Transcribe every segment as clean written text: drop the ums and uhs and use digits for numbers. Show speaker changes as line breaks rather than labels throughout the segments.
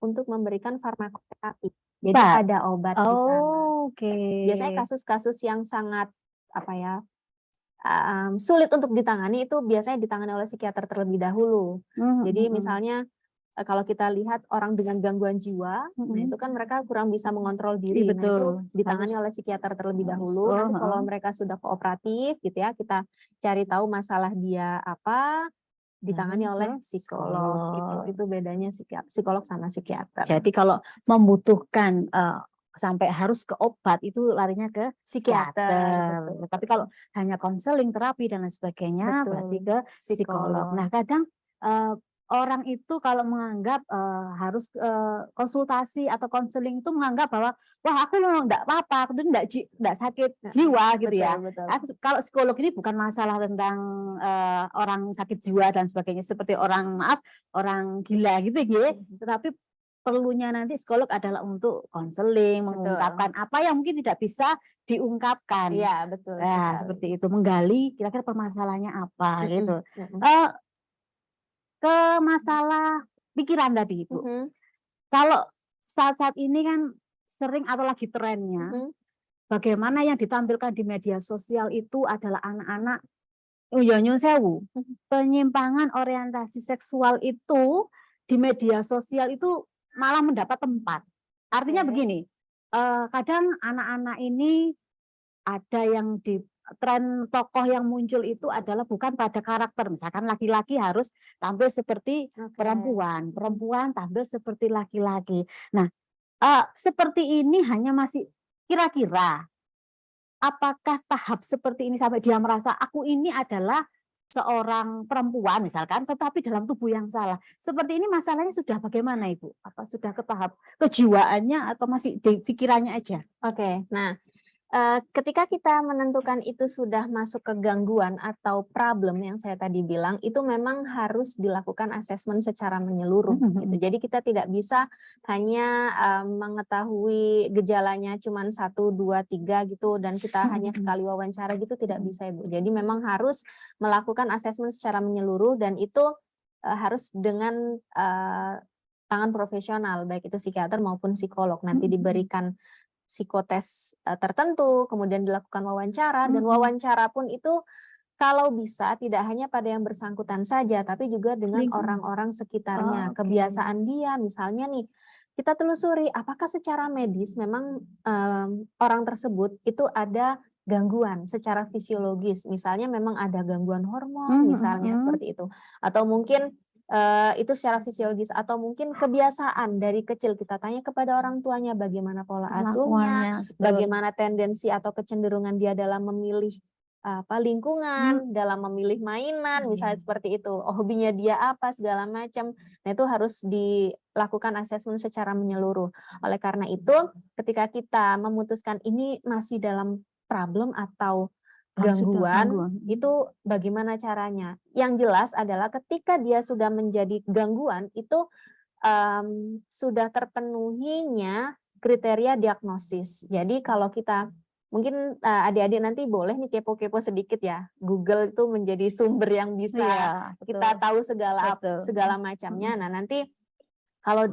untuk memberikan farmakoterapi. Jadi
Obat?
ada obat di sana.
Oke.
Biasanya kasus-kasus yang sangat sulit untuk ditangani itu biasanya ditangani oleh psikiater terlebih dahulu. Jadi misalnya kalau kita lihat orang dengan gangguan jiwa, nah itu kan mereka kurang bisa mengontrol diri.
Iya,
Nah itu
betul.
ditangani oleh psikiater terlebih dahulu. Nanti kalau mereka sudah kooperatif gitu ya, kita cari tahu masalah dia apa, ditangani oleh psikolog. Itu bedanya psikolog sama psikiater.
Jadi kalau membutuhkan sampai harus ke obat itu larinya ke psikiater.
Betul.
Tapi kalau hanya konseling, terapi dan lain sebagainya berarti ke psikolog. Nah, kadang orang itu kalau menganggap harus konsultasi atau konseling itu menganggap bahwa wah aku memang enggak apa-apa, aku enggak sakit jiwa gitu ya.
Betul.
Kalau psikolog ini bukan masalah tentang orang sakit jiwa dan sebagainya seperti orang gila gitu ya. Tetapi perlunya nanti psikolog adalah untuk konseling, mengungkapkan apa yang mungkin tidak bisa diungkapkan.
Iya, betul.
Nah, seperti itu, menggali kira-kira permasalahannya apa gitu. Ke masalah pikiran tadi Ibu. Kalau saat-saat ini kan sering atau lagi trennya, bagaimana yang ditampilkan di media sosial itu adalah anak-anak nyun sewu, penyimpangan orientasi seksual itu di media sosial itu malah mendapat tempat. Artinya begini, kadang anak-anak ini ada yang di tren tokoh yang muncul itu adalah bukan pada karakter, misalkan laki-laki harus tampil seperti perempuan, perempuan tampil seperti laki-laki. Nah, seperti ini hanya masih kira-kira apakah tahap seperti ini sampai dia merasa aku ini adalah seorang perempuan misalkan, tetapi dalam tubuh yang salah. Seperti ini masalahnya sudah bagaimana Ibu? Apa sudah ke tahap kejiwaannya atau masih di pikirannya aja?
Oke, nah ketika kita menentukan itu sudah masuk ke gangguan atau problem yang saya tadi bilang, itu memang harus dilakukan asesmen secara menyeluruh. Gitu. Jadi kita tidak bisa hanya mengetahui gejalanya cuma 1, 2, 3 gitu, dan kita hanya sekali wawancara gitu, tidak bisa Ibu. Jadi memang harus melakukan asesmen secara menyeluruh, dan itu harus dengan tangan profesional, baik itu psikiater maupun psikolog. Nanti diberikan psikotes tertentu, kemudian dilakukan wawancara, dan wawancara pun itu kalau bisa tidak hanya pada yang bersangkutan saja, tapi juga dengan orang-orang sekitarnya, kebiasaan dia, misalnya nih, kita telusuri apakah secara medis memang orang tersebut itu ada gangguan secara fisiologis, misalnya memang ada gangguan hormon, misalnya seperti itu, atau mungkin itu secara fisiologis, atau mungkin kebiasaan dari kecil kita tanya kepada orang tuanya bagaimana pola asuhnya, bagaimana tendensi atau kecenderungan dia dalam memilih lingkungan, dalam memilih mainan, misalnya seperti itu, hobinya dia apa, segala macam. Nah itu harus dilakukan asesmen secara menyeluruh. Oleh karena itu, ketika kita memutuskan ini masih dalam problem atau gangguan, itu bagaimana caranya? Yang jelas adalah ketika dia sudah menjadi gangguan, itu sudah terpenuhinya kriteria diagnosis. Jadi kalau kita, mungkin adik-adik nanti boleh nih kepo-kepo sedikit ya, Google itu menjadi sumber yang bisa kita tahu segala macamnya. Nah nanti kalau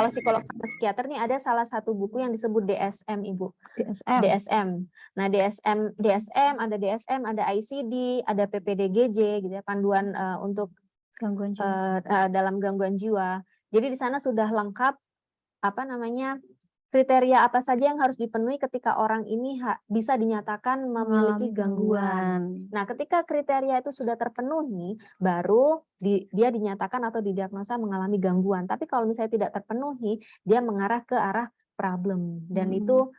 psikolog sama psikiater nih ada salah satu buku yang disebut DSM Ibu. DSM. Nah DSM, ada ICD, ada PPDGJ gitu ya, panduan untuk
Gangguan
dalam gangguan jiwa. Jadi di sana sudah lengkap kriteria apa saja yang harus dipenuhi ketika orang ini bisa dinyatakan memiliki gangguan. Nah, ketika kriteria itu sudah terpenuhi, baru dia dinyatakan atau didiagnosa mengalami gangguan. Tapi kalau misalnya tidak terpenuhi, dia mengarah ke arah problem, dan itu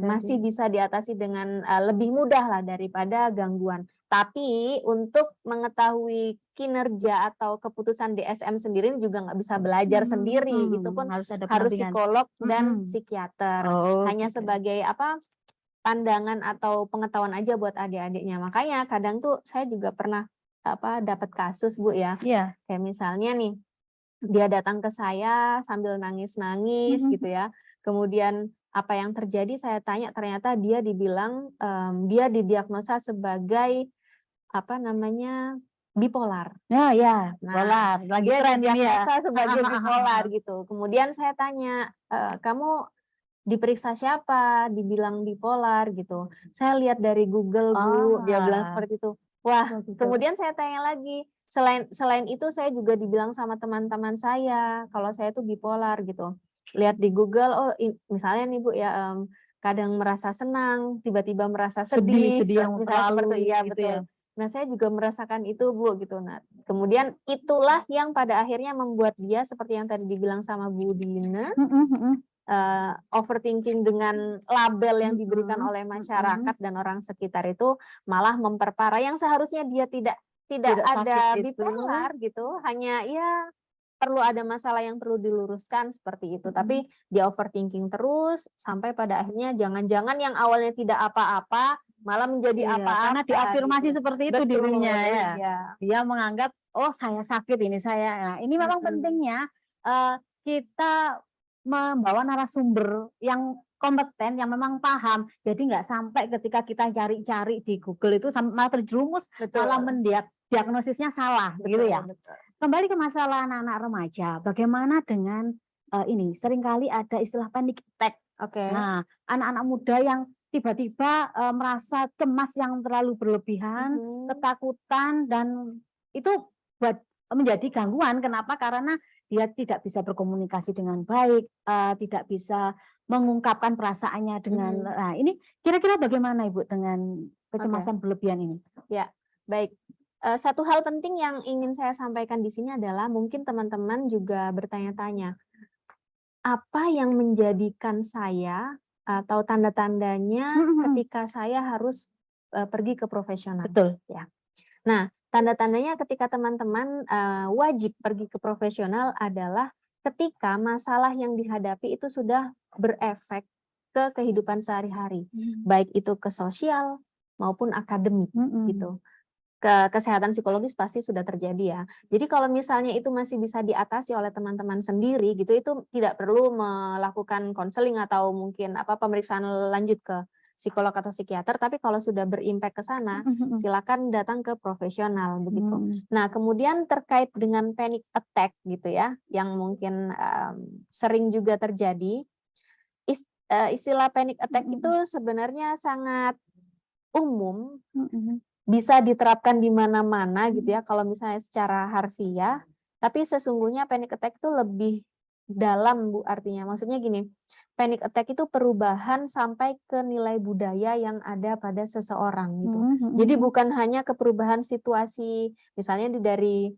masih bisa diatasi dengan lebih mudah lah daripada gangguan. Tapi untuk mengetahui kinerja atau keputusan DSM sendiri juga nggak bisa belajar sendiri, itu pun harus psikolog dan psikiater. Hanya sebagai pandangan atau pengetahuan aja buat adik-adiknya. Makanya kadang tuh saya juga pernah dapat kasus Bu ya, kayak misalnya nih dia datang ke saya sambil nangis-nangis gitu ya. Kemudian apa yang terjadi saya tanya, ternyata dia dibilang dia didiagnosa sebagai bipolar.
Ya, ya,
Nah,
bipolar. Lagi
dia
tren ini ya.
didiagnosa sebagai bipolar gitu. Kemudian saya tanya, kamu diperiksa siapa? Dibilang bipolar gitu. Saya lihat dari Google, Bu, dia bilang seperti itu. Wah, kemudian saya tanya lagi, selain itu saya juga dibilang sama teman-teman saya kalau saya tuh bipolar gitu. Lihat di Google, oh misalnya nih Bu ya, kadang merasa senang, tiba-tiba merasa sedih,
sedih yang
misalnya seperti
terlalu
iya
gitu
betul.
ya.
Nah, saya juga merasakan itu, Bu, gitu. Nah, kemudian itulah yang pada akhirnya membuat dia seperti yang tadi dibilang sama Bu Dina, overthinking dengan label yang diberikan oleh masyarakat dan orang sekitar itu malah memperparah yang seharusnya dia tidak ada bipolar gitu, hanya ya perlu ada masalah yang perlu diluruskan seperti itu. Tapi dia overthinking terus sampai pada akhirnya jangan-jangan yang awalnya tidak apa-apa malah menjadi apa-apa.
Karena diafirmasi
gitu.
seperti itu
Betul,
dirinya ya.
iya.
Dia menganggap, oh saya sakit ini saya. Nah, ini memang pentingnya kita membawa narasumber yang kompeten, yang memang paham. Jadi nggak sampai ketika kita cari-cari di Google itu malah terjerumus, malah diagnosisnya salah, begitu ya. Betul. Kembali ke masalah anak-anak remaja, bagaimana dengan ini? Seringkali ada istilah panic attack. Nah, anak-anak muda yang tiba-tiba merasa cemas yang terlalu berlebihan, ketakutan, dan itu menjadi gangguan. Kenapa? Karena dia tidak bisa berkomunikasi dengan baik, tidak bisa mengungkapkan perasaannya dengan. Nah, ini kira-kira bagaimana Ibu dengan kecemasan berlebihan ini?
Ya, baik. Satu hal penting yang ingin saya sampaikan di sini adalah mungkin teman-teman juga bertanya-tanya, apa yang menjadikan saya atau tanda-tandanya ketika saya harus pergi ke profesional?
Betul.
Ya. Nah, tanda-tandanya ketika teman-teman wajib pergi ke profesional adalah ketika masalah yang dihadapi itu sudah berefek ke kehidupan sehari-hari, baik itu ke sosial maupun akademik gitu. Kesehatan psikologis pasti sudah terjadi ya. Jadi kalau misalnya itu masih bisa diatasi oleh teman-teman sendiri gitu, itu tidak perlu melakukan konseling atau mungkin pemeriksaan lanjut ke psikolog atau psikiater, tapi kalau sudah berimpact ke sana, silakan datang ke profesional begitu. Nah, kemudian terkait dengan panic attack gitu ya, yang mungkin sering juga terjadi, istilah panic attack itu sebenarnya sangat umum, bisa diterapkan di mana-mana gitu ya, kalau misalnya secara harfiah, tapi sesungguhnya panic attack itu lebih dalam Bu artinya. Maksudnya gini, panic attack itu perubahan sampai ke nilai budaya yang ada pada seseorang gitu. Jadi bukan hanya ke perubahan situasi, misalnya dari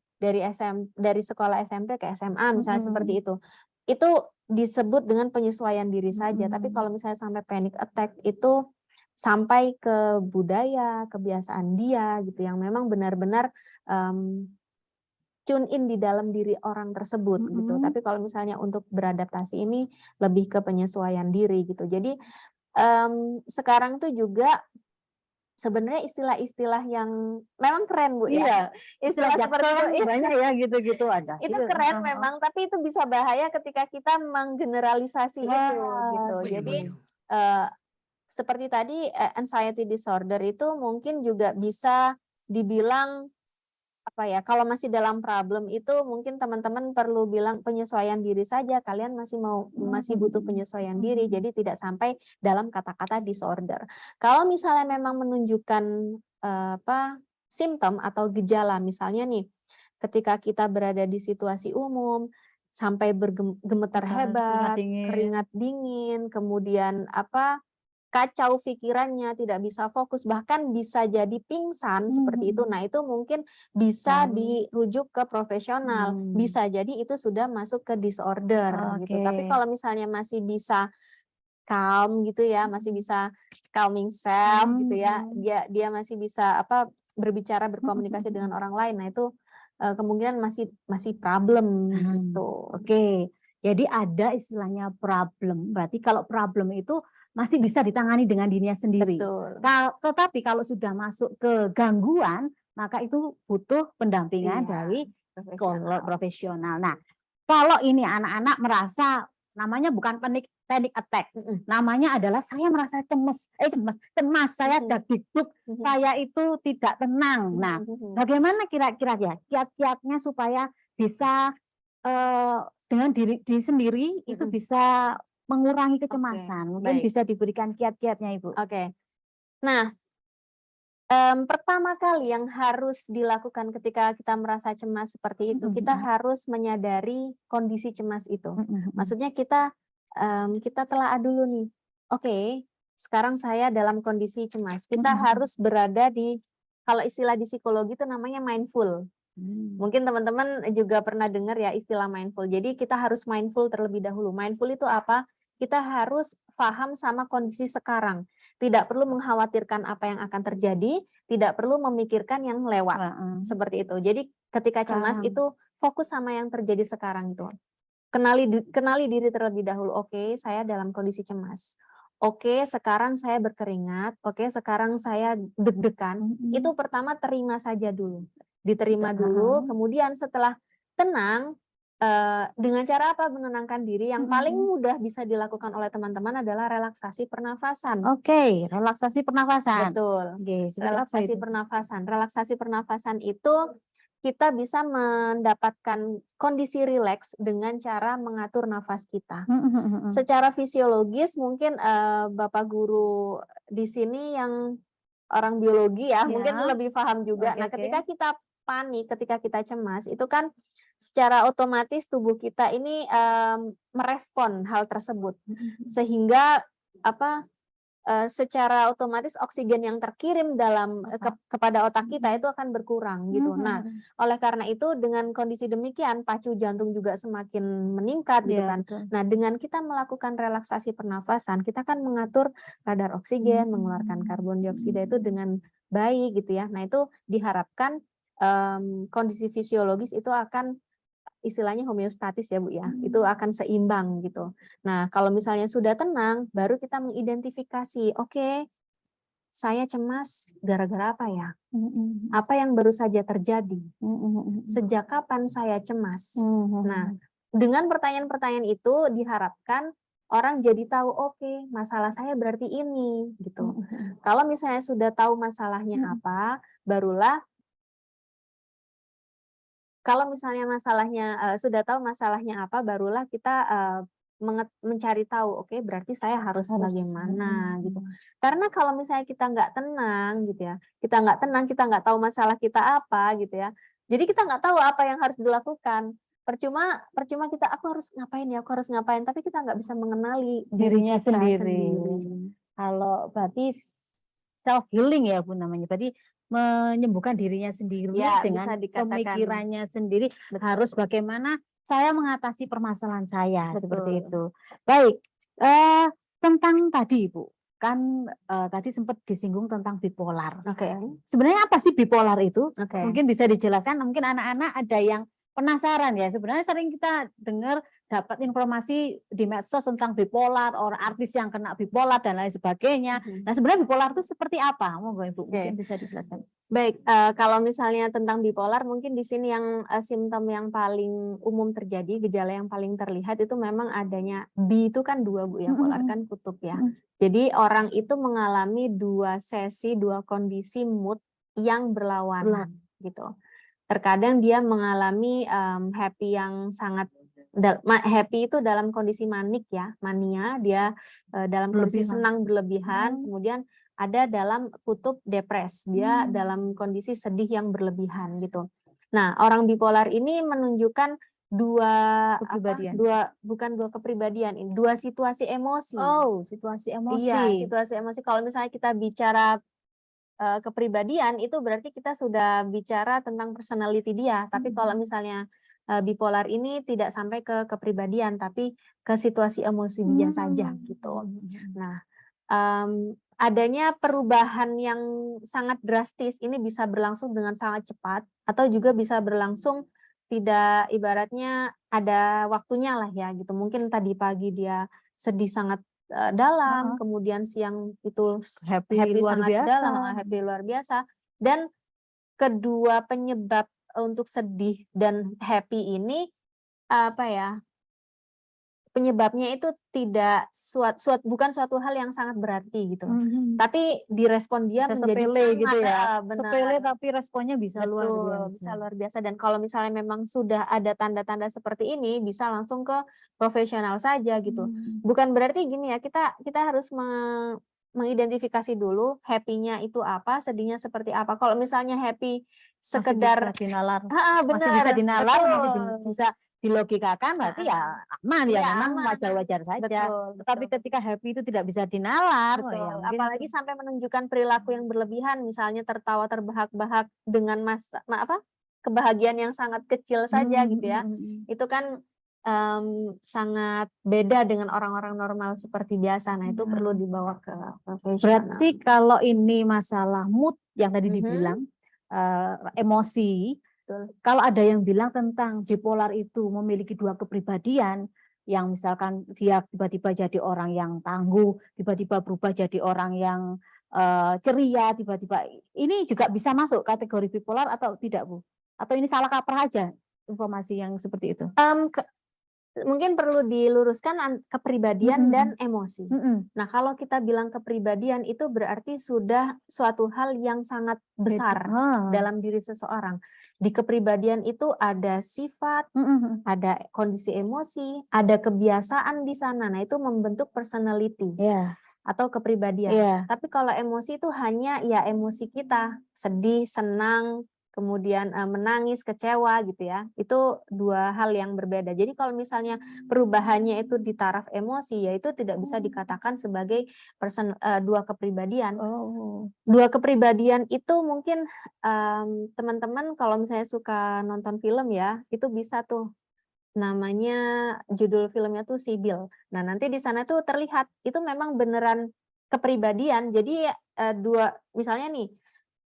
sekolah SMP ke SMA misalnya seperti itu. Itu disebut dengan penyesuaian diri saja, tapi kalau misalnya sampai panic attack itu sampai ke budaya, kebiasaan dia gitu yang memang benar-benar tune in di dalam diri orang tersebut gitu. Tapi kalau misalnya untuk beradaptasi ini lebih ke penyesuaian diri gitu. Jadi sekarang tuh juga sebenarnya istilah-istilah yang memang keren Bu ya. Istilah seperti itu
banyak ya gitu-gitu ada.
Itu keren memang, tapi itu bisa bahaya ketika kita menggeneralisasi itu gitu. Jadi seperti tadi anxiety disorder itu mungkin juga bisa dibilang kalau masih dalam problem itu mungkin teman-teman perlu bilang penyesuaian diri saja, kalian masih butuh penyesuaian diri, jadi tidak sampai dalam kata-kata disorder. Kalau misalnya memang menunjukkan simptom atau gejala, misalnya nih ketika kita berada di situasi umum sampai bergemetar hebat, keringat dingin, kemudian kacau pikirannya, tidak bisa fokus, bahkan bisa jadi pingsan seperti itu. Nah, itu mungkin bisa dirujuk ke profesional. Bisa jadi itu sudah masuk ke disorder gitu. Tapi kalau misalnya masih bisa calm gitu ya, masih bisa calming self gitu ya, dia masih bisa berbicara, berkomunikasi dengan orang lain. Nah, itu kemungkinan masih problem gitu.
Oke. Jadi ada istilahnya problem. Berarti kalau problem itu masih bisa ditangani dengan dirinya sendiri.
Betul.
Tetapi kalau sudah masuk ke gangguan, maka itu butuh pendampingan dari psikolog profesional. Nah, kalau ini anak-anak merasa namanya bukan panic panic attack. Namanya adalah saya merasa cemas, saya dagdikduk, saya itu tidak tenang. Nah, bagaimana kira-kira ya kiat-kiatnya supaya bisa dengan diri sendiri itu bisa mengurangi kecemasan? Mungkin bisa diberikan kiat-kiatnya, Ibu.
Nah, pertama kali yang harus dilakukan ketika kita merasa cemas seperti itu, kita harus menyadari kondisi cemas itu. Maksudnya kita telah dulu nih, oke, sekarang saya dalam kondisi cemas. Kita harus berada di, kalau istilah di psikologi itu namanya mindful. Mungkin teman-teman juga pernah dengar ya istilah mindful. Jadi kita harus mindful terlebih dahulu. Mindful itu apa? Kita harus paham sama kondisi sekarang. Tidak perlu mengkhawatirkan apa yang akan terjadi, tidak perlu memikirkan yang lewat. Seperti itu. Jadi ketika cemas itu fokus sama yang terjadi sekarang itu. Kenali diri terlebih dahulu. Oke, saya dalam kondisi cemas. Oke, sekarang saya berkeringat. Oke, sekarang saya deg-degan. Itu pertama terima saja dulu. Diterima dulu, kemudian setelah tenang, dengan cara apa menenangkan diri, yang paling mudah bisa dilakukan oleh teman-teman adalah relaksasi pernafasan.
Relaksasi pernafasan.
Betul. Relaksasi pernafasan. Relaksasi pernafasan itu kita bisa mendapatkan kondisi rileks dengan cara mengatur nafas kita. Secara fisiologis mungkin Bapak guru di sini yang orang biologi ya, mungkin lebih paham juga. Nah, ketika kita panik, ketika kita cemas, itu kan secara otomatis tubuh kita ini merespon hal tersebut, sehingga secara otomatis oksigen yang terkirim dalam kepada otak kita itu akan berkurang gitu. Nah, oleh karena itu dengan kondisi demikian pacu jantung juga semakin meningkat gitu kan. Nah, dengan kita melakukan relaksasi pernafasan, kita kan mengatur kadar oksigen, mengeluarkan karbon dioksida itu dengan baik gitu ya. Nah, itu diharapkan kondisi fisiologis itu akan istilahnya homeostatis ya Bu ya, itu akan seimbang gitu. Nah, kalau misalnya sudah tenang, baru kita mengidentifikasi, oke, saya cemas gara-gara apa ya? Apa yang baru saja terjadi? Sejak kapan saya cemas? Nah, dengan pertanyaan-pertanyaan itu diharapkan orang jadi tahu, oke, masalah saya berarti ini gitu. Kalau misalnya sudah tahu masalahnya apa, barulah kalau misalnya masalahnya sudah tahu masalahnya apa, barulah kita mencari tahu, oke, berarti saya harus bagaimana gitu. Karena kalau misalnya kita nggak tenang gitu ya, kita nggak tahu masalah kita apa gitu ya. Jadi kita nggak tahu apa yang harus dilakukan. Percuma kita aku harus ngapain, tapi kita nggak bisa mengenali
dirinya sendiri. Kalau berarti self healing ya Bu namanya. Berarti menyembuhkan dirinya sendiri ya, dengan pemikirannya sendiri. Betul. Harus bagaimana saya mengatasi permasalahan saya. Betul. Seperti itu. Baik, tentang tadi Bu, kan tadi sempat disinggung tentang bipolar. Sebenarnya apa sih bipolar itu? Mungkin bisa dijelaskan. Mungkin anak-anak ada yang penasaran ya. Sebenarnya sering kita dengar dapat informasi di medsos tentang bipolar, orang artis yang kena bipolar dan lain sebagainya. Nah, sebenarnya bipolar itu seperti apa? Monggo Ibu, mungkin bisa dijelaskan.
Baik, kalau misalnya tentang bipolar, mungkin di sini yang simptom yang paling umum terjadi, gejala yang paling terlihat itu memang adanya bi itu kan dua Bu ya, polar kan kutub ya. Jadi orang itu mengalami dua kondisi mood yang berlawanan gitu. Terkadang dia mengalami happy yang sangat happy itu dalam kondisi manik ya, mania, dia dalam kondisi senang berlebihan, kemudian ada dalam kutub depres, dia dalam kondisi sedih yang berlebihan gitu. Nah, orang bipolar ini menunjukkan dua kepribadian, dua situasi emosi.
Situasi emosi.
Iya, situasi emosi. Kalau misalnya kita bicara kepribadian itu berarti kita sudah bicara tentang personality dia. Tapi kalau misalnya bipolar ini tidak sampai ke kepribadian, tapi ke situasi emosi dia saja gitu. Nah, adanya perubahan yang sangat drastis ini bisa berlangsung dengan sangat cepat atau juga bisa berlangsung tidak, ibaratnya ada waktunya lah ya gitu. Mungkin tadi pagi dia sedih sangat dalam, kemudian siang itu happy sangat biasa. Dalam, happy luar biasa. Dan kedua penyebab untuk sedih dan happy ini penyebabnya itu tidak bukan suatu hal yang sangat berarti gitu. Tapi direspon dia
bisa
menjadi
sepele
sangat,
gitu ya.
benar.
Sepele tapi responnya bisa luar biasa.
Bisa luar biasa. Dan kalau misalnya memang sudah ada tanda-tanda seperti ini, bisa langsung ke profesional saja gitu. Bukan berarti gini ya, kita harus mengidentifikasi dulu happy-nya itu apa, sedihnya seperti apa. Kalau misalnya happy sekedar
masih bisa dinalar,
benar,
masih bisa dinalar,
betul.
masih bisa dilogikakan, berarti ya aman ya, memang wajar-wajar saja.
Betul,
Tapi ketika happy itu tidak bisa dinalar,
betul.
ya,
Apalagi sampai menunjukkan perilaku yang berlebihan, misalnya tertawa terbahak-bahak dengan kebahagiaan yang sangat kecil saja gitu ya. Itu kan sangat beda dengan orang-orang normal seperti biasa. Nah, itu perlu dibawa ke profesional.
Berarti kalau ini masalah mood yang tadi dibilang, emosi, kalau ada yang bilang tentang bipolar itu memiliki dua kepribadian, yang misalkan dia tiba-tiba jadi orang yang tangguh, tiba-tiba berubah jadi orang yang ceria, tiba-tiba ini juga bisa masuk kategori bipolar atau tidak, Bu? Atau ini salah kaprah aja informasi yang seperti itu?
Mungkin perlu diluruskan kepribadian dan emosi. Nah, kalau kita bilang kepribadian itu berarti sudah suatu hal yang sangat besar dalam diri seseorang. Di kepribadian itu ada sifat, ada kondisi emosi, ada kebiasaan di sana. Nah, itu membentuk personality atau kepribadian. Tapi kalau emosi itu hanya ya emosi kita, sedih, senang, kemudian menangis, kecewa gitu ya. Itu dua hal yang berbeda. Jadi kalau misalnya perubahannya itu di taraf emosi, ya itu tidak bisa dikatakan sebagai dua kepribadian. Dua kepribadian itu mungkin teman-teman kalau misalnya suka nonton film ya, itu bisa tuh namanya judul filmnya tuh Sibyl. Nah, nanti di sana tuh terlihat itu memang beneran kepribadian. Jadi dua misalnya nih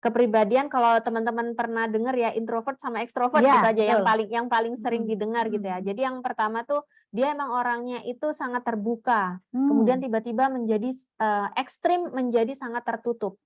kepribadian kalau teman-teman pernah dengar ya introvert sama ekstrovert gitu aja yang paling sering didengar gitu ya. Jadi yang pertama tuh dia emang orangnya itu sangat terbuka. Kemudian tiba-tiba menjadi ekstrim menjadi sangat tertutup.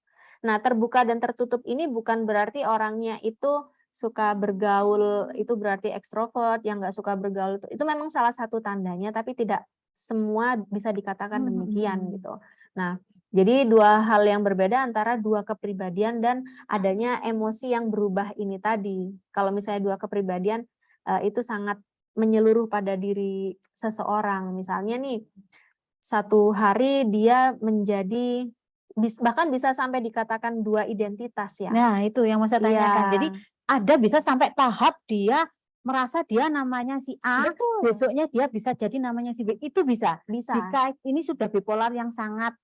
Nah, terbuka dan tertutup ini bukan berarti orangnya itu suka bergaul itu berarti ekstrovert, yang nggak suka bergaul itu memang salah satu tandanya, tapi tidak semua bisa dikatakan demikian gitu. Nah, jadi dua hal yang berbeda antara dua kepribadian dan adanya emosi yang berubah ini tadi. Kalau misalnya dua kepribadian itu sangat menyeluruh pada diri seseorang. Misalnya nih, satu hari dia menjadi bahkan bisa sampai dikatakan dua identitas ya.
Nah, itu yang mau saya tanyakan. Jadi ada bisa sampai tahap dia merasa dia namanya si A, besoknya dia bisa jadi namanya si B. Itu bisa. Jika ini sudah bipolar yang sangat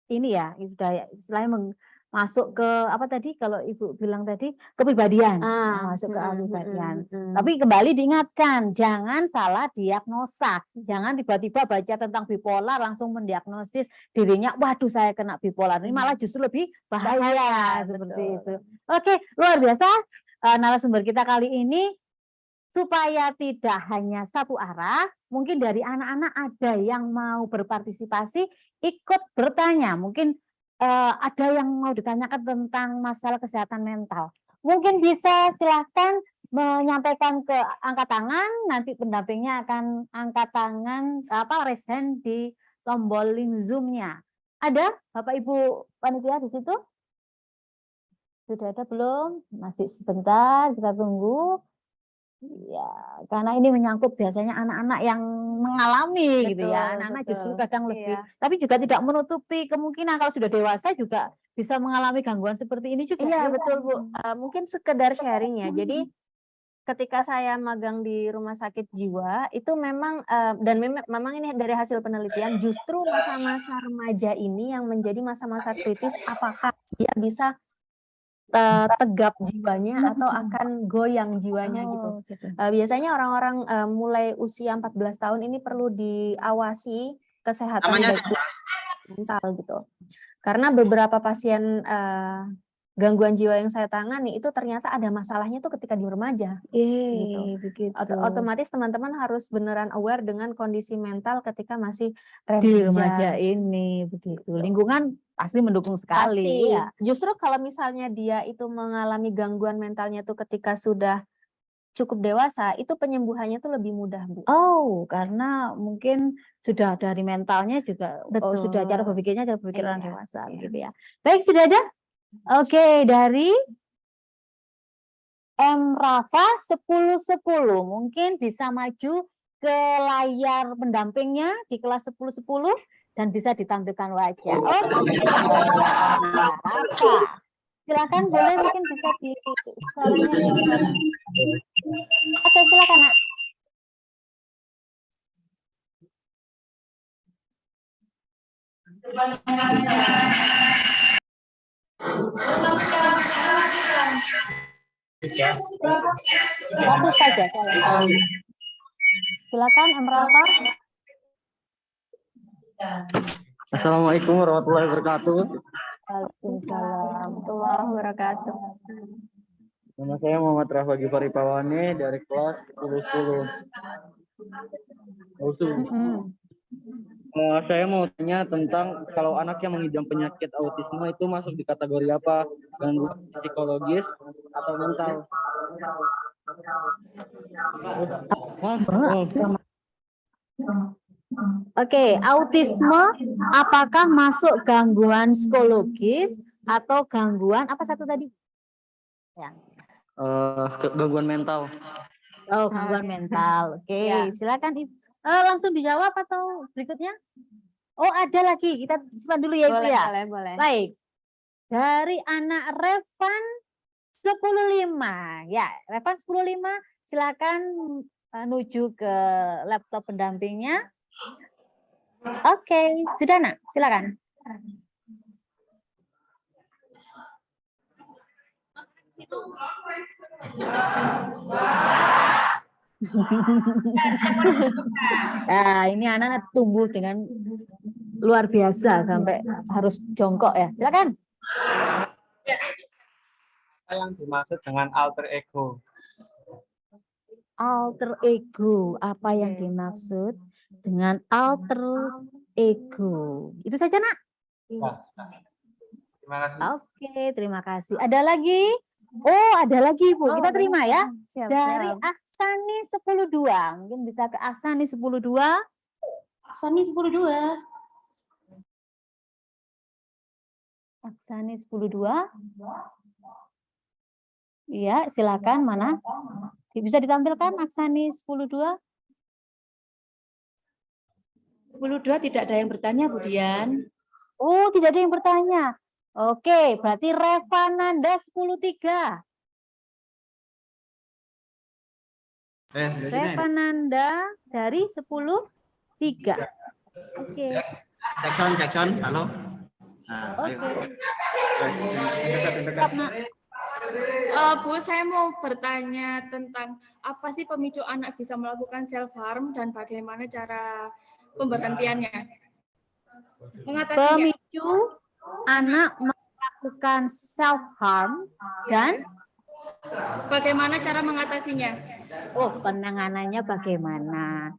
ini ya, sudah istilahnya masuk ke apa tadi kalau Ibu bilang tadi kepribadian, masuk ke kepribadian. Tapi kembali diingatkan, jangan salah diagnosa, jangan tiba-tiba baca tentang bipolar langsung mendiagnosis dirinya, waduh saya kena bipolar. Ini malah justru lebih bahaya seperti itu. Oke, luar biasa narasumber kita kali ini. Supaya tidak hanya satu arah, mungkin dari anak-anak ada yang mau berpartisipasi, ikut bertanya. Mungkin ada yang mau ditanyakan tentang masalah kesehatan mental. Mungkin bisa silahkan menyampaikan ke angkat tangan, nanti pendampingnya akan angkat tangan, raise hand di tombol link Zoom-nya. Ada Bapak Ibu panitia di situ? Sudah ada belum? Masih sebentar, kita tunggu. Ya, karena ini menyangkut biasanya anak-anak yang mengalami gitu ya. Anak-anak justru kadang lebih, tapi juga tidak menutupi kemungkinan kalau sudah dewasa juga bisa mengalami gangguan seperti ini juga.
Iya, betul Bu. Mungkin sekedar sharing ya. Jadi ketika saya magang di rumah sakit jiwa itu memang dan memang ini dari hasil penelitian justru masa-masa remaja ini yang menjadi masa-masa kritis apakah dia bisa tegap jiwanya atau akan goyang jiwanya gitu. Biasanya orang-orang mulai usia 14 tahun ini perlu diawasi kesehatan mental gitu. Karena beberapa pasien gangguan jiwa yang saya tangani itu ternyata ada masalahnya tuh ketika di remaja. Gitu. Otomatis teman-teman harus beneran aware dengan kondisi mental ketika masih
di remaja ini begitu. Lingkungan pasti mendukung sekali.
Pasti. Ya. Justru kalau misalnya dia itu mengalami gangguan mentalnya tuh ketika sudah cukup dewasa, itu penyembuhannya tuh lebih mudah, Bu.
Oh, karena mungkin sudah dari mentalnya juga, sudah cara berpikirnya cara berpikir orang dewasa, gitu ya. Baik, sudah ada? Oke, dari M. Rafa 1010, mungkin bisa maju ke layar pendampingnya di kelas 1010 dan bisa ditampilkan wajah. Oh, Rafa. Silakan, boleh mungkin bisa di suaranya. Oke, silakan, Nak. Satu saja. Silakan, M. Rafa.
Assalamualaikum warahmatullahi wabarakatuh.
Waalaikumsalam warahmatullahi wabarakatuh.
Nama saya Muhammad Rafa Gifari Pawane dari kelas 1010. Saya mau tanya tentang kalau anak yang mengidap penyakit autisme itu masuk di kategori apa? Gangguan psikologis atau mental?
Oke, autisme apakah masuk gangguan psikologis atau gangguan apa satu tadi? Ya.
Gangguan mental.
Oh, gangguan mental. Oke, ya. Silakan langsung dijawab atau berikutnya? Oh, ada lagi. Kita simpan dulu ya, Ibu ya.
Boleh.
Baik. Dari anak Revan 105. Ya, Revan 105, silakan menuju ke laptop pendampingnya. Oke, sudah, Nak. Silakan. Nah, ini anak tumbuh dengan luar biasa sampai harus jongkok ya. Silakan.
Apa yang dimaksud dengan alter ego?
Alter ego, apa yang dimaksud dengan alter ego? Itu saja, Nak.
Terima kasih.
Oke, terima kasih. Ada lagi? Oh, ada lagi, Bu. Kita terima ya.
Siap,
dari Ahsani 102. Mungkin bisa ke Ahsani 102. Ahsani 102. Ahsani 102. Iya, silakan. Mana? Bisa ditampilkan Ahsani 102.
102 tidak ada yang bertanya, Bu Dian.
Oh, tidak ada yang bertanya. Oke, berarti Revananda 103. Revananda dari 103. Oke.
Jackson, halo. Nah,
oke.
Bu, saya mau bertanya tentang apa sih pemicu anak bisa melakukan self harm dan bagaimana cara pemberhentiannya? Mengatasinya.
Pemicu anak melakukan self harm dan
bagaimana cara mengatasinya?
Oh, penanganannya bagaimana?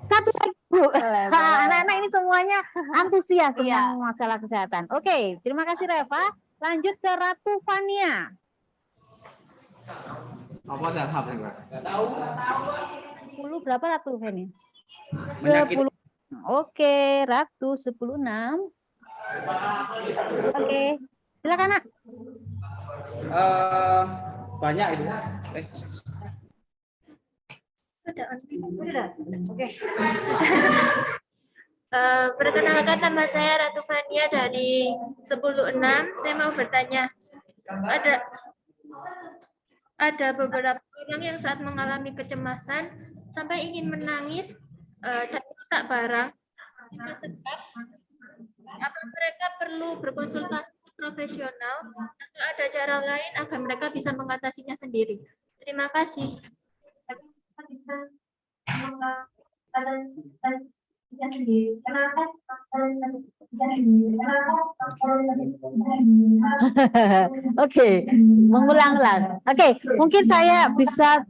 Satu lagi, Bu. Anak-anak ini semuanya antusias tentang masalah kesehatan. Oke, terima kasih Reva. Lanjut ke Ratu Fania.
Apa self harm, Mbak? Enggak tahu.
10 berapa Ratu Fania? 10. Oke, Ratu 106. Oke, silakan, Nak.
Banyak itu.
Oke.
Perkenalkan, nama saya Ratu Fania dari 106. Saya mau bertanya, ada beberapa orang yang saat mengalami kecemasan sampai ingin menangis dan rusak barang. Apa mereka perlu berkonsultasi profesional atau ada cara lain agar mereka bisa mengatasinya sendiri? Terima kasih.
Oke, mengulang-ulang. Oke, mungkin saya bisa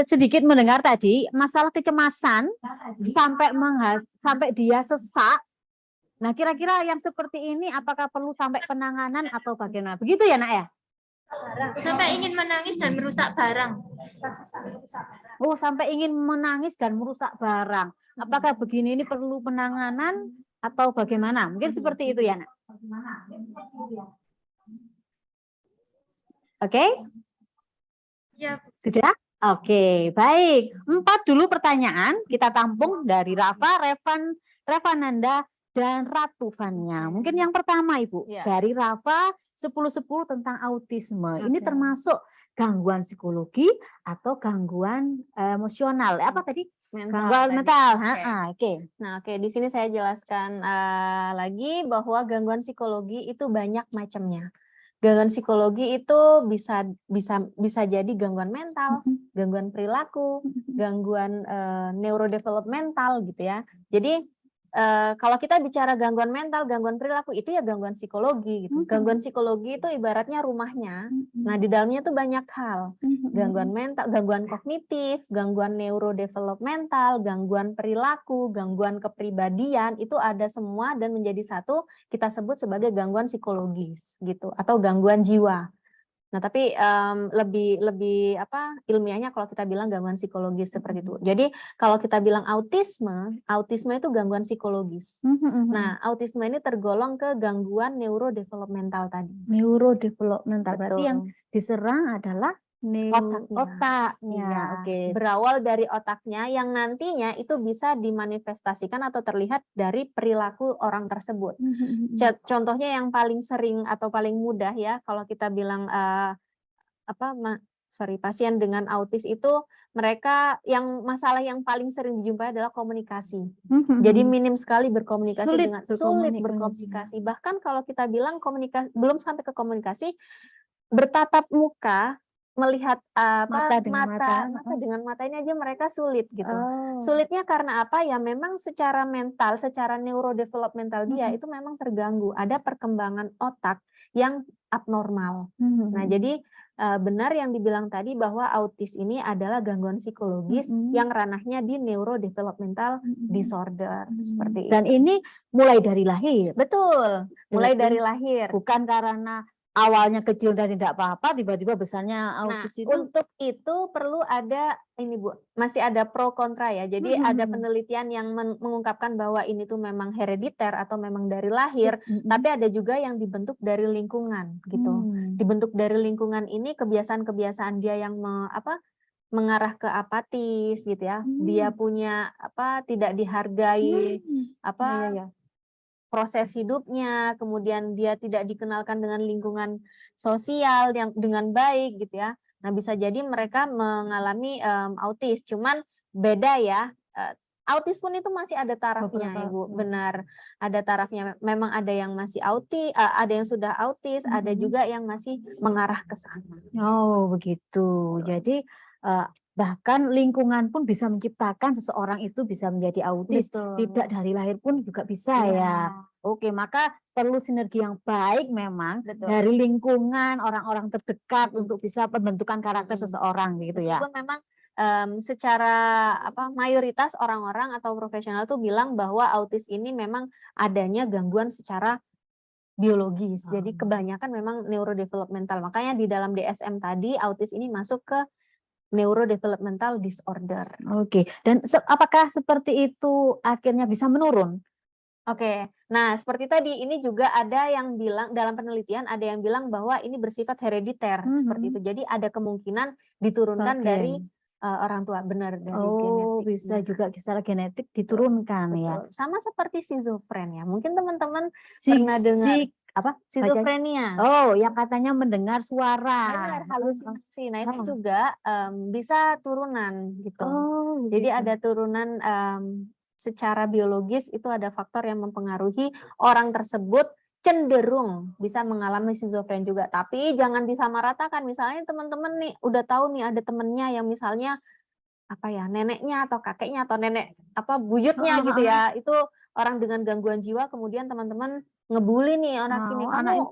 sedikit mendengar tadi masalah kecemasan sampai dia sesak. Nah, kira-kira yang seperti ini apakah perlu sampai penanganan atau bagaimana? Begitu ya, Nak ya?
Sampai ingin menangis dan merusak barang.
Oh, sampai ingin menangis dan merusak barang. Apakah begini ini perlu penanganan atau bagaimana? Mungkin seperti itu ya, Nak. Oke?
Ya,
Sudah? Oke, baik. 4 dulu pertanyaan kita tampung dari Rafa, Revananda, dan Ratu Fania. Mungkin yang pertama, Ibu,
Ya.
dari Rafa 10-10 tentang autisme. Ini
Oke.
termasuk gangguan psikologi atau gangguan emosional. Apa tadi? Gangguan
tadi.
mental.
Oke.
Oke.
Nah, oke, di sini saya jelaskan lagi bahwa gangguan psikologi itu banyak macamnya. Gangguan psikologi itu bisa jadi gangguan mental, gangguan perilaku, gangguan neurodevelopmental gitu ya. Jadi kalau kita bicara gangguan mental, gangguan perilaku itu ya gangguan psikologi gitu. Gangguan psikologi itu ibaratnya rumahnya. Nah, di dalamnya tuh banyak hal. Gangguan mental, gangguan kognitif, gangguan neurodevelopmental, gangguan perilaku, gangguan kepribadian, itu ada semua dan menjadi satu kita sebut sebagai gangguan psikologis gitu atau gangguan jiwa. Nah, tapi lebih ilmiahnya kalau kita bilang gangguan psikologis seperti itu. Jadi kalau kita bilang autisme itu gangguan psikologis. Nah, autisme ini tergolong ke gangguan neurodevelopmental tadi.
Neurodevelopmental berarti
Betul.
yang diserang adalah otaknya.
Iya.
Oke.
Berawal dari otaknya yang nantinya itu bisa dimanifestasikan atau terlihat dari perilaku orang tersebut. Contohnya yang paling sering atau paling mudah ya, kalau kita bilang pasien dengan autis itu mereka yang masalah yang paling sering dijumpai adalah komunikasi. Jadi minim sekali berkomunikasi sulit berkomunikasi. Bahkan kalau kita bilang komunikasi belum sampai ke komunikasi, bertatap muka, melihat mata dengan mata ini aja mereka sulit gitu. Sulitnya karena apa? Ya memang secara mental, secara neurodevelopmental dia itu memang terganggu. Ada perkembangan otak yang abnormal. Nah, jadi benar yang dibilang tadi bahwa autis ini adalah gangguan psikologis yang ranahnya di neurodevelopmental disorder seperti itu.
Dan ini mulai dari lahir.
Betul, mulai dari lahir.
Bukan karena awalnya kecil dan tidak apa-apa, tiba-tiba besarnya autis itu.
Untuk itu perlu ada ini Bu, masih ada pro kontra ya. Jadi ada penelitian yang mengungkapkan bahwa ini tuh memang herediter atau memang dari lahir, tapi ada juga yang dibentuk dari lingkungan gitu. Dibentuk dari lingkungan ini kebiasaan-kebiasaan dia yang mengarah ke apatis gitu ya. Dia punya tidak dihargai proses hidupnya, kemudian dia tidak dikenalkan dengan lingkungan sosial yang dengan baik gitu ya. Nah, bisa jadi mereka mengalami autis, cuman beda ya. Autis pun itu masih ada tarafnya, Ibu. Benar, ada tarafnya. Memang ada yang masih autis, ada yang sudah autis, ada juga yang masih mengarah ke sana.
Oh, begitu. Jadi bahkan lingkungan pun bisa menciptakan seseorang itu bisa menjadi autis.
Betul.
Tidak dari lahir pun juga bisa ya. Oke, maka perlu sinergi yang baik memang dari lingkungan orang-orang terdekat untuk bisa pembentukan karakter seseorang gitu ya.
Meskipun memang secara mayoritas orang-orang atau profesional tuh bilang bahwa autis ini memang adanya gangguan secara biologis. Jadi kebanyakan memang neurodevelopmental. Makanya di dalam DSM tadi autis ini masuk ke neurodevelopmental disorder.
Oke. Dan apakah seperti itu akhirnya bisa menurun?
Oke. Nah, seperti tadi ini juga ada yang bilang dalam penelitian ada yang bilang bahwa ini bersifat herediter seperti itu. Jadi ada kemungkinan diturunkan dari orang tua, benar dari genetik.
Bisa juga secara genetik diturunkan ya.
Sama seperti schizofren ya. Mungkin teman-teman pernah dengar schizophrenia.
Oh, yang katanya mendengar suara.
Benar, halusinasi. Nah, itu juga bisa turunan gitu. Jadi ada turunan secara biologis, itu ada faktor yang mempengaruhi orang tersebut cenderung bisa mengalami schizofren juga. Tapi jangan disamaratakan. Misalnya teman-teman nih udah tahu nih ada temennya yang misalnya neneknya atau kakeknya atau nenek buyutnya gitu ya, itu orang dengan gangguan jiwa, kemudian teman-teman ngebully nih anak ini, kamu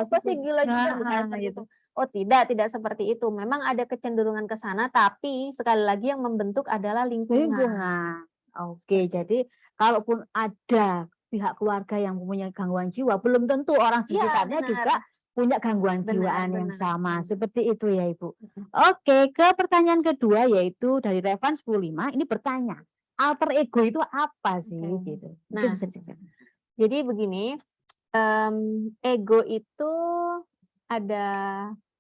pasti gila juga misalnya gitu. Oh, tidak seperti itu. Memang ada kecenderungan ke sana, tapi sekali lagi yang membentuk adalah lingkungan.
Oke, jadi kalaupun ada pihak keluarga yang mempunyai gangguan jiwa, belum tentu orang sekitarnya juga punya gangguan
Benar,
jiwaan yang
benar.
sama. Seperti itu ya Ibu. Oke, ke pertanyaan kedua yaitu dari Revan 15, ini bertanya, alter ego itu apa sih?
Oke.
Gitu.
Nah,
Mungkin bisa diceritakan.
jadi begini, ego itu ada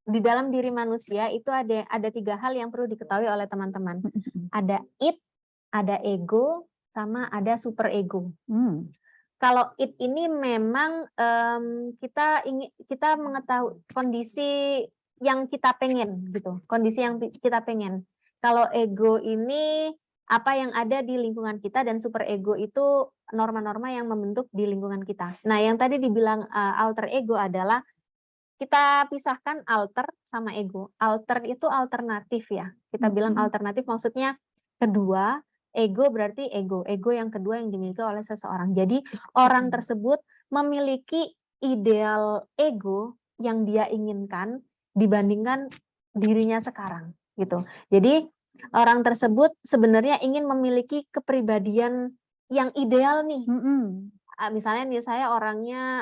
di dalam diri manusia itu ada 3 hal yang perlu diketahui oleh teman-teman. Ada id, ada ego, sama ada super ego. Kalau id ini memang kita mengetahui kondisi yang kita pengen gitu, kondisi yang kita pengen. Kalau ego ini apa yang ada di lingkungan kita, dan super ego itu norma-norma yang membentuk di lingkungan kita. Nah, yang tadi dibilang alter ego adalah kita pisahkan alter sama ego. Alter itu alternatif ya. Kita bilang alternatif maksudnya kedua. Ego berarti ego yang kedua yang dimiliki oleh seseorang. Jadi orang tersebut memiliki ideal ego yang dia inginkan dibandingkan dirinya sekarang gitu. Jadi orang tersebut sebenarnya ingin memiliki kepribadian yang ideal nih. Misalnya nih saya orangnya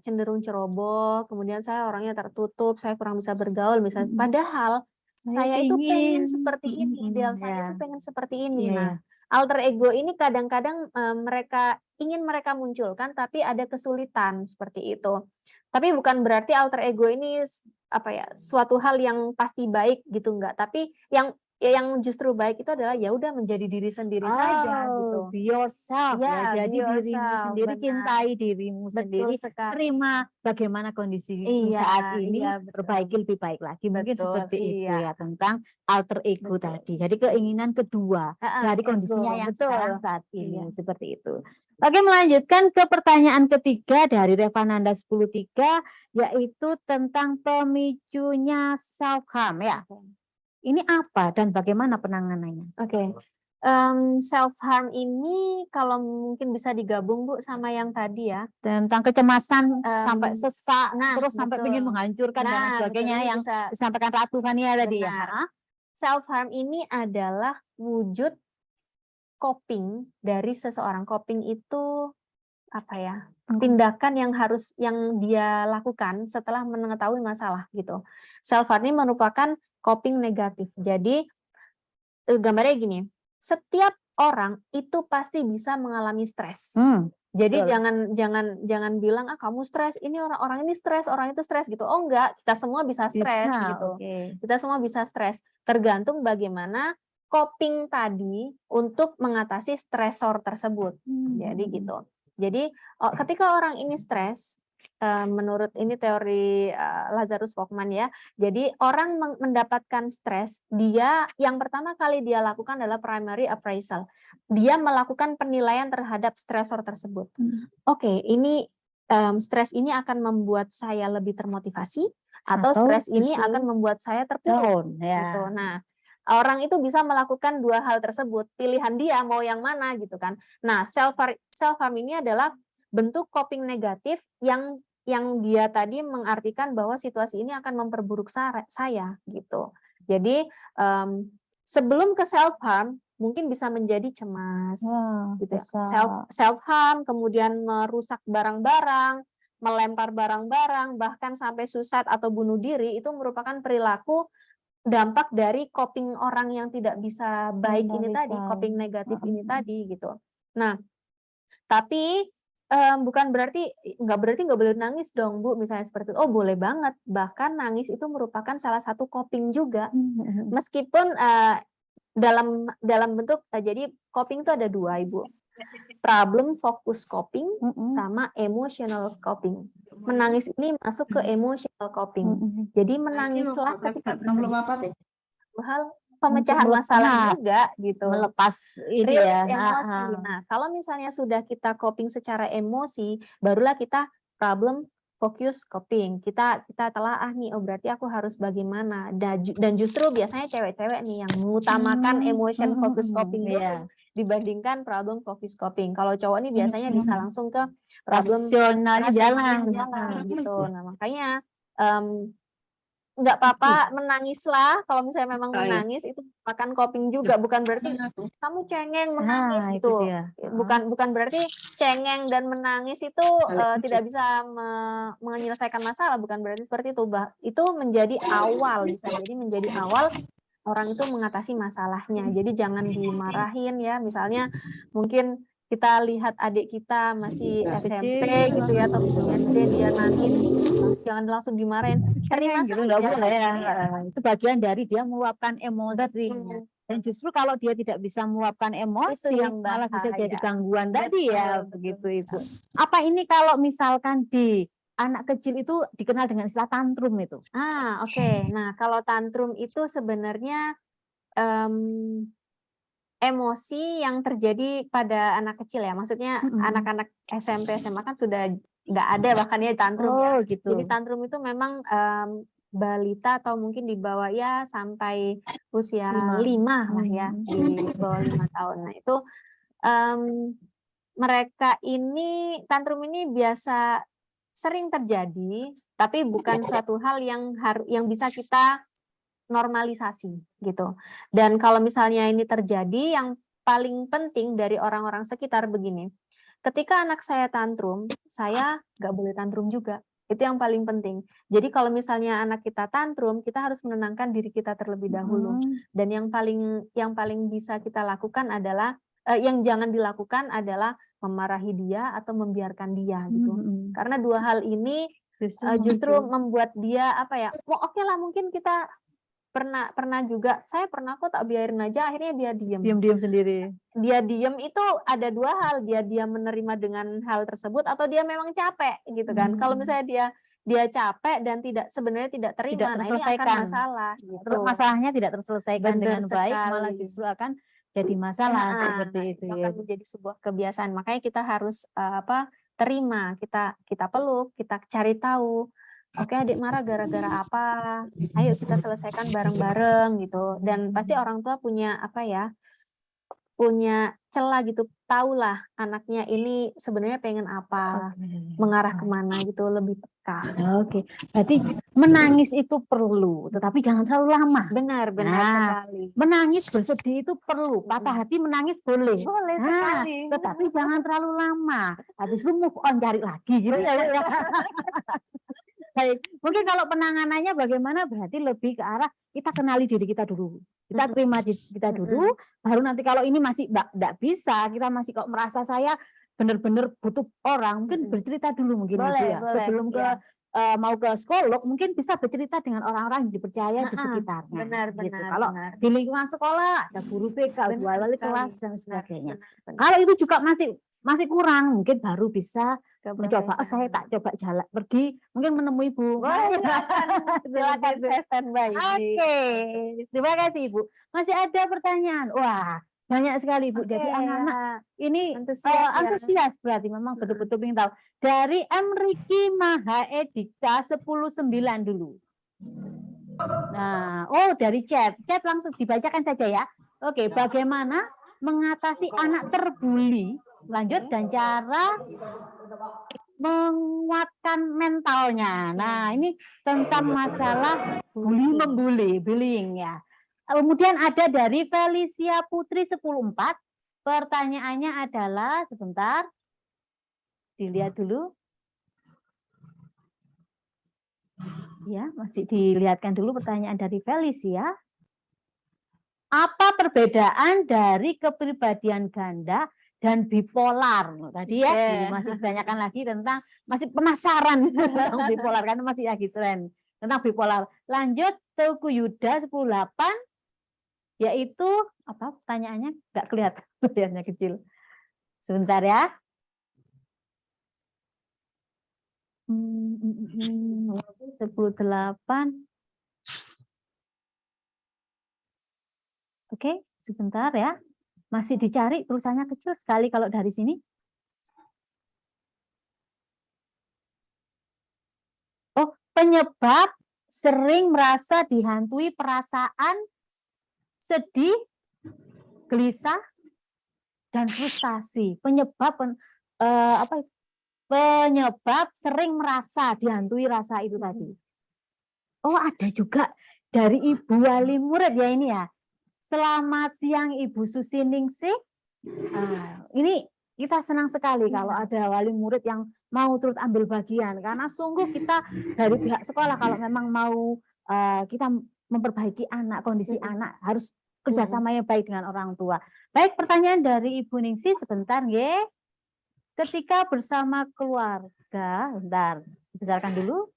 cenderung ceroboh, kemudian saya orangnya tertutup, saya kurang bisa bergaul misalnya. Padahal saya itu pengen seperti ini, ideal saya itu pengen seperti ini. Nah, alter ego ini kadang-kadang mereka munculkan, tapi ada kesulitan seperti itu. Tapi bukan berarti alter ego ini suatu hal yang pasti baik gitu, enggak. Tapi yang justru baik itu adalah ya udah menjadi diri sendiri saja gitu.
Be yourself ya, jadi
be
dirimu
yourself,
sendiri,
benar.
cintai dirimu sendiri, terima bagaimana kondisimu saat ini, perbaiki lebih baik lagi. Mungkin seperti itu ya tentang alter ego tadi. Jadi keinginan kedua dari kondisinya yang sekarang saat ini, seperti itu. Oke, melanjutkan ke pertanyaan ketiga dari Revananda 10.3, yaitu tentang pemicunya self harm ya. Ini apa dan bagaimana penanganannya?
Oke. Self harm ini kalau mungkin bisa digabung Bu sama yang tadi ya,
tentang kecemasan sampai sesak, terus sampai
betul.
ingin menghancurkan dan sebagainya
betul,
yang
bisa.
disampaikan Ratu kan ya tadi ya.
Self harm ini adalah wujud coping dari seseorang. Coping itu apa ya? Tindakan yang dia lakukan setelah mengetahui masalah gitu. Self harm ini merupakan coping negatif. Jadi gambarnya gini, setiap orang itu pasti bisa mengalami stres. Jadi jangan bilang kamu stres, ini orang ini stres, orang itu stres gitu. Oh enggak, kita semua bisa stres gitu. Kita semua bisa stres. Tergantung bagaimana coping tadi untuk mengatasi stresor tersebut. Jadi gitu. Jadi ketika orang ini stres, menurut ini teori Lazarus Folkman ya. Jadi orang mendapatkan stres, dia yang pertama kali dia lakukan adalah primary appraisal. Dia melakukan penilaian terhadap stresor tersebut. Oke, ini stres ini akan membuat saya lebih termotivasi atau stres ini akan membuat saya terpuruk. Gitu. Nah, orang itu bisa melakukan 2 hal tersebut, pilihan dia mau yang mana gitu kan. Nah, self harm ini adalah bentuk coping negatif yang dia tadi mengartikan bahwa situasi ini akan memperburuk saya gitu. Jadi sebelum ke self harm mungkin bisa menjadi cemas, gitu ya. Self harm kemudian merusak barang-barang, melempar barang-barang, bahkan sampai suicide atau bunuh diri itu merupakan perilaku dampak dari coping orang yang tidak bisa baik ini tadi, coping negatif ini tadi gitu. Nah, tapi bukan berarti nggak boleh nangis dong Bu, misalnya seperti itu. Oh boleh banget, bahkan nangis itu merupakan salah satu coping juga, meskipun dalam bentuk jadi coping itu ada 2 Ibu, problem focus coping sama emotional coping. Menangis ini masuk ke emotional coping. Jadi menangislah ketika hal pemecahan masalah juga gitu.
Melepas
rilis emosi. Nah, kalau misalnya sudah kita coping secara emosi, barulah kita problem focus coping. Kita telaah nih, oh berarti aku harus bagaimana. Dan justru biasanya cewek-cewek nih yang mengutamakan emotion focus coping dulu dibandingkan problem focus coping. Kalau cowok nih biasanya bisa langsung ke problem
rasionalnya jalan
gitu. Nah, makanya nggak apa-apa menangislah kalau misalnya memang menangis itu merupakan coping juga, bukan berarti kamu cengeng menangis gitu. Bukan berarti cengeng dan menangis itu tidak bisa menyelesaikan masalah, bukan berarti seperti itu. Itu menjadi awal, bisa jadi menjadi awal orang itu mengatasi masalahnya. Jadi jangan dimarahin ya, misalnya mungkin kita lihat adik kita masih SMP gitu ya, atau SD dia nangis, jangan langsung dimarahin. Terima
gitu,
saja.
boleh ya. Itu bagian dari dia meluapkan emosinya. Dan justru kalau dia tidak bisa meluapkan emosi,
Itu yang
malah bisa
bahaya.
jadi gangguan tadi ya,
Betul,
begitu Ibu. Apa ini kalau misalkan di anak kecil itu dikenal dengan istilah tantrum itu?
Oke. Nah, kalau tantrum itu sebenarnya emosi yang terjadi pada anak kecil ya. Maksudnya anak-anak SMP, SMA kan sudah nggak ada bahkan ya tantrum ya.
Gitu.
Jadi tantrum itu memang balita atau mungkin di bawah ya sampai usia 5 lah ya, di bawah 5 tahun. Nah, itu mereka ini tantrum ini biasa sering terjadi, tapi bukan suatu hal yang bisa kita normalisasi gitu. Dan kalau misalnya ini terjadi, yang paling penting dari orang-orang sekitar begini, ketika anak saya tantrum, saya nggak boleh tantrum juga. Itu yang paling penting. Jadi kalau misalnya anak kita tantrum, kita harus menenangkan diri kita terlebih dahulu. Dan yang paling bisa kita lakukan adalah yang jangan dilakukan adalah memarahi dia atau membiarkan dia gitu. Karena dua hal ini justru membuat dia apa ya? Oke lah, mungkin kita pernah juga, saya pernah kok tak biarin aja, akhirnya dia
diam sendiri.
Dia diam itu ada dua hal, dia menerima dengan hal tersebut atau dia memang capek gitu kan. Kalau misalnya dia capek dan sebenarnya tidak terima, nah ini akan masalah gitu.
Masalahnya tidak terselesaikan dengan baik, malah
sekali.
justru akan jadi masalah seperti itu ya.
Akan menjadi sebuah kebiasaan. Makanya kita harus terima, kita peluk, kita cari tahu. Oke, adik marah gara-gara apa? Ayo kita selesaikan bareng-bareng gitu. Dan pasti orang tua punya punya celah gitu, tahulah anaknya ini sebenarnya pengen apa, mengarah kemana gitu, lebih peka.
Oke, berarti menangis itu perlu, tetapi jangan terlalu lama.
Benar sekali.
Menangis bersedih itu perlu, patah hati menangis boleh.
Boleh sekali.
Tetapi jangan terlalu lama. Habis itu move on, cari lagi gitu ya. Baik, mungkin kalau penanganannya bagaimana, berarti lebih ke arah kita kenali diri kita dulu. Kita terima diri kita dulu, baru nanti kalau ini masih enggak bisa, kita masih kok merasa saya benar-benar butuh orang, mungkin bercerita dulu mungkin
boleh,
ya. Sebelum mau ke psikolog, mungkin bisa bercerita dengan orang-orang yang dipercaya di sekitarnya.
Benar.
Kalau di lingkungan sekolah ada guru PK, wali kelas dan sebagainya. Kalau itu juga masih kurang, mungkin baru bisa mencoba. Saya tak coba jalan pergi, mungkin menemui ibu.
Silakan, saya standby.
Oke, terima kasih Ibu. Masih ada pertanyaan? Wah, banyak sekali Ibu. Jadi anak-anak ini antusias berarti memang betul-betul ingin tahu. Dari M. Riki Mahaedika 109 dulu. Nah, dari chat langsung dibacakan saja ya. Oke, bagaimana mengatasi anak terbuli? Lanjut, dan cara menguatkan mentalnya. Nah, ini tentang masalah bullying ya. Kemudian ada dari Felicia Putri 104. Pertanyaannya adalah, sebentar, dilihat dulu. Ya, masih dilihatkan dulu pertanyaan dari Felicia. Apa perbedaan dari kepribadian ganda dan bipolar? Tadi ya masih ditanyakan lagi tentang, masih penasaran tentang bipolar karena masih lagi tren tentang bipolar. Lanjut, Teguh Yuda 108, yaitu apa pertanyaannya? Nggak kelihatan, lihatnya kecil. Sebentar ya. 108. Oke, sebentar ya. Masih dicari, tulisannya kecil sekali kalau dari sini. Penyebab sering merasa dihantui perasaan sedih, gelisah, dan frustasi. Penyebab penyebab sering merasa dihantui rasa itu tadi. Ada juga dari Ibu Wali Murid ya ini ya. Selamat siang Ibu Susi Ningsih. Ini kita senang sekali kalau ada wali murid yang mau turut ambil bagian, karena sungguh kita dari pihak sekolah kalau memang mau kita memperbaiki anak, kondisi anak harus kerjasama yang baik dengan orang tua. Baik, pertanyaan dari Ibu Ningsi sebentar, nggih. Ketika bersama keluarga, bentar, dibesarkan dulu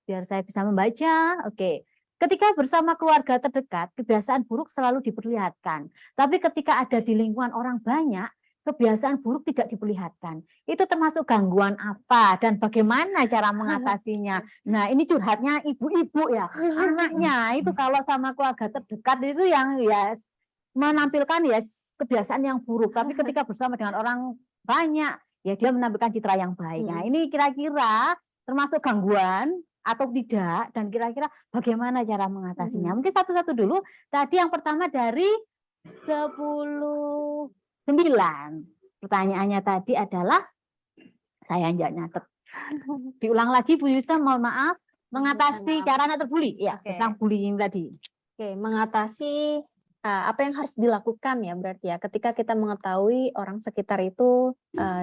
biar saya bisa membaca. Oke. Ketika bersama keluarga terdekat, kebiasaan buruk selalu diperlihatkan. Tapi ketika ada di lingkungan orang banyak, kebiasaan buruk tidak diperlihatkan. Itu termasuk gangguan apa dan bagaimana cara mengatasinya? Nah, ini curhatnya ibu-ibu ya. Anaknya itu kalau sama keluarga terdekat itu yang ya menampilkan ya kebiasaan yang buruk. Tapi ketika bersama dengan orang banyak, ya dia menampilkan citra yang baik. Nah, ini kira-kira termasuk gangguan atau tidak, dan kira-kira bagaimana cara mengatasinya. Mungkin satu-satu dulu. Tadi yang pertama dari 19. Pertanyaannya tadi adalah, saya nggak nyatet. Diulang lagi Bu Yusa, mohon maaf. Mengatasi cara anak terbuli. Ya, tentang bullying tadi.
Oke, mengatasi apa yang harus dilakukan ya berarti ya ketika kita mengetahui orang sekitar itu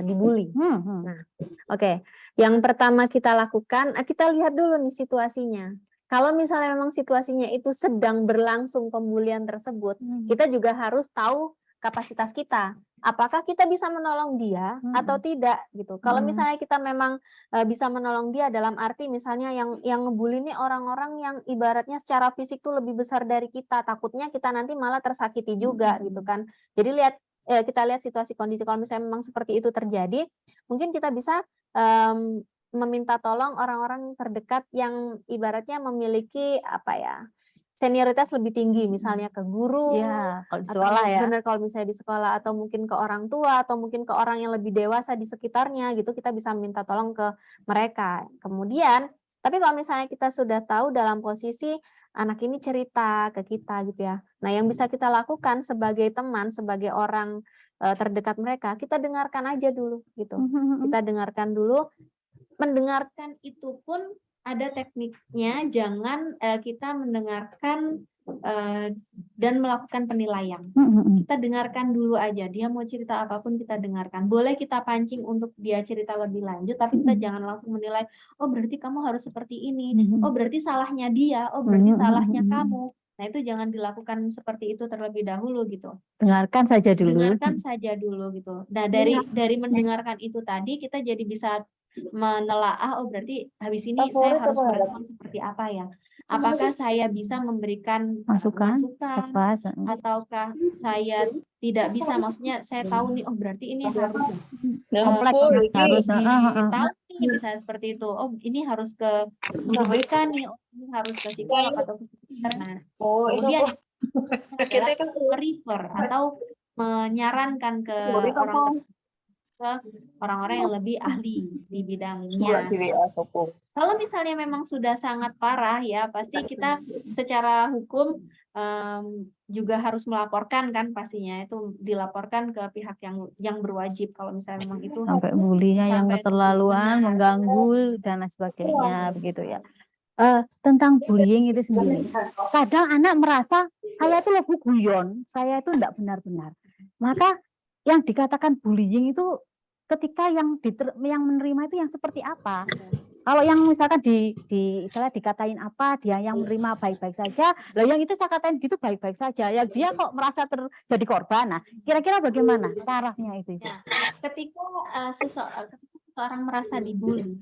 dibully. Nah, oke. Yang pertama kita lakukan, kita lihat dulu nih situasinya. Kalau misalnya memang situasinya itu sedang berlangsung pembulian tersebut, kita juga harus tahu kapasitas kita. Apakah kita bisa menolong dia atau tidak gitu. Kalau misalnya kita memang bisa menolong dia dalam arti misalnya yang ngebully ini orang-orang yang ibaratnya secara fisik tuh lebih besar dari kita, takutnya kita nanti malah tersakiti juga gitu kan. Jadi kita lihat situasi kondisi. Kalau misalnya memang seperti itu terjadi, mungkin kita bisa meminta tolong orang-orang terdekat yang ibaratnya memiliki apa ya, senioritas lebih tinggi, misalnya ke guru,
ya, kalau di sekolah ya.
Benar, kalau misalnya di sekolah, atau mungkin ke orang tua, atau mungkin ke orang yang lebih dewasa di sekitarnya gitu, kita bisa minta tolong ke mereka. Kemudian, tapi kalau misalnya kita sudah tahu dalam posisi anak ini cerita ke kita gitu ya. Nah, yang bisa kita lakukan sebagai teman, sebagai orang terdekat mereka, kita dengarkan aja dulu gitu. Kita dengarkan dulu. Mendengarkan itu pun ada tekniknya, jangan kita mendengarkan dan melakukan penilaian. Kita dengarkan dulu aja, dia mau cerita apapun kita dengarkan. Boleh kita pancing untuk dia cerita lebih lanjut, tapi kita jangan langsung menilai, oh berarti kamu harus seperti ini, oh berarti salahnya dia, oh berarti salahnya kamu. Nah, itu jangan dilakukan seperti itu terlebih dahulu gitu.
Dengarkan saja dulu.
Dengarkan saja dulu gitu. Nah, dari mendengarkan itu tadi kita jadi bisa menelaah, oh berarti habis ini saya harus merespon seperti apa ya? Apakah saya bisa memberikan masukan ataukah saya tidak bisa? Maksudnya saya tahu nih, oh berarti ini harus
kompleks, harus
tahu nih, misalnya seperti itu. Oh ini harus ke guru BK nih, oh ini harus ke psikolog atau ke psikiater. Nah, kemudian refer atau menyarankan ke orang-orang yang lebih ahli di bidangnya. Kalau misalnya memang sudah sangat parah ya, pasti kita secara hukum juga harus melaporkan kan, pastinya itu dilaporkan ke pihak yang berwajib kalau misalnya memang itu
sampai bulinya yang keterlaluan, mengganggu dan lain sebagainya begitu ya. Tentang bullying itu sendiri, kadang anak merasa saya itu lebih guyon, saya itu tidak benar-benar. Maka yang dikatakan bullying itu ketika yang menerima itu yang seperti apa? Kalau yang misalkan istilah dikatain apa, dia yang menerima baik-baik saja, lah yang itu saya katain gitu baik-baik saja, ya dia kok merasa terjadi korban. Nah, kira-kira bagaimana caranya itu?
Nah, ketika seseorang merasa dibully,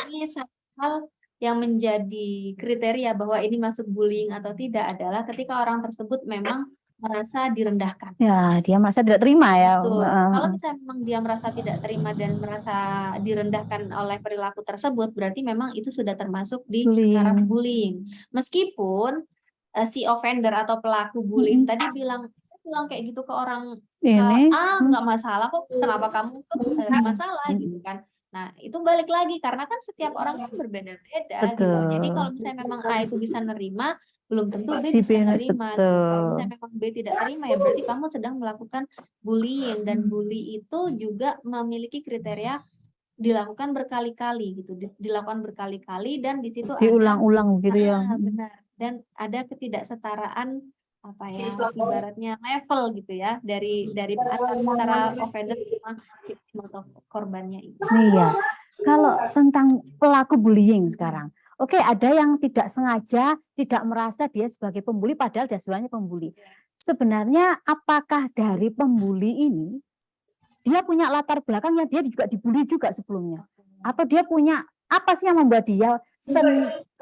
ini satu hal yang menjadi kriteria bahwa ini masuk bullying atau tidak adalah ketika orang tersebut memang merasa direndahkan.
Ya, dia merasa tidak terima ya.
Betul. Kalau misalnya memang dia merasa tidak terima dan merasa direndahkan oleh perilaku tersebut, berarti memang itu sudah termasuk di taraf bullying. Meskipun si offender atau pelaku bullying tadi bilang kayak gitu ke orang, nggak masalah kok, kenapa kamu tuh masalah gitu kan. Nah, itu balik lagi karena kan setiap orang kan berbeda-beda gitu. Jadi kalau misalnya memang A itu bisa nerima, belum tentu B bisa terima. Kalau misalnya memang B tidak terima, ya berarti kamu sedang melakukan bullying, dan bully itu juga memiliki kriteria dilakukan berkali-kali gitu, dilakukan berkali-kali dan di situ
diulang-ulang gitu ya.
Benar. Dan ada ketidaksetaraan apa ya, ibaratnya level gitu ya dari antara offender sama victim atau korbannya itu.
Iya. Kalau tentang pelaku bullying sekarang, oke, ada yang tidak sengaja, tidak merasa dia sebagai pembuli padahal dia sebenarnya pembuli. Sebenarnya apakah dari pembuli ini dia punya latar belakang yang dia juga dibully juga sebelumnya, atau dia punya apa sih yang membuat dia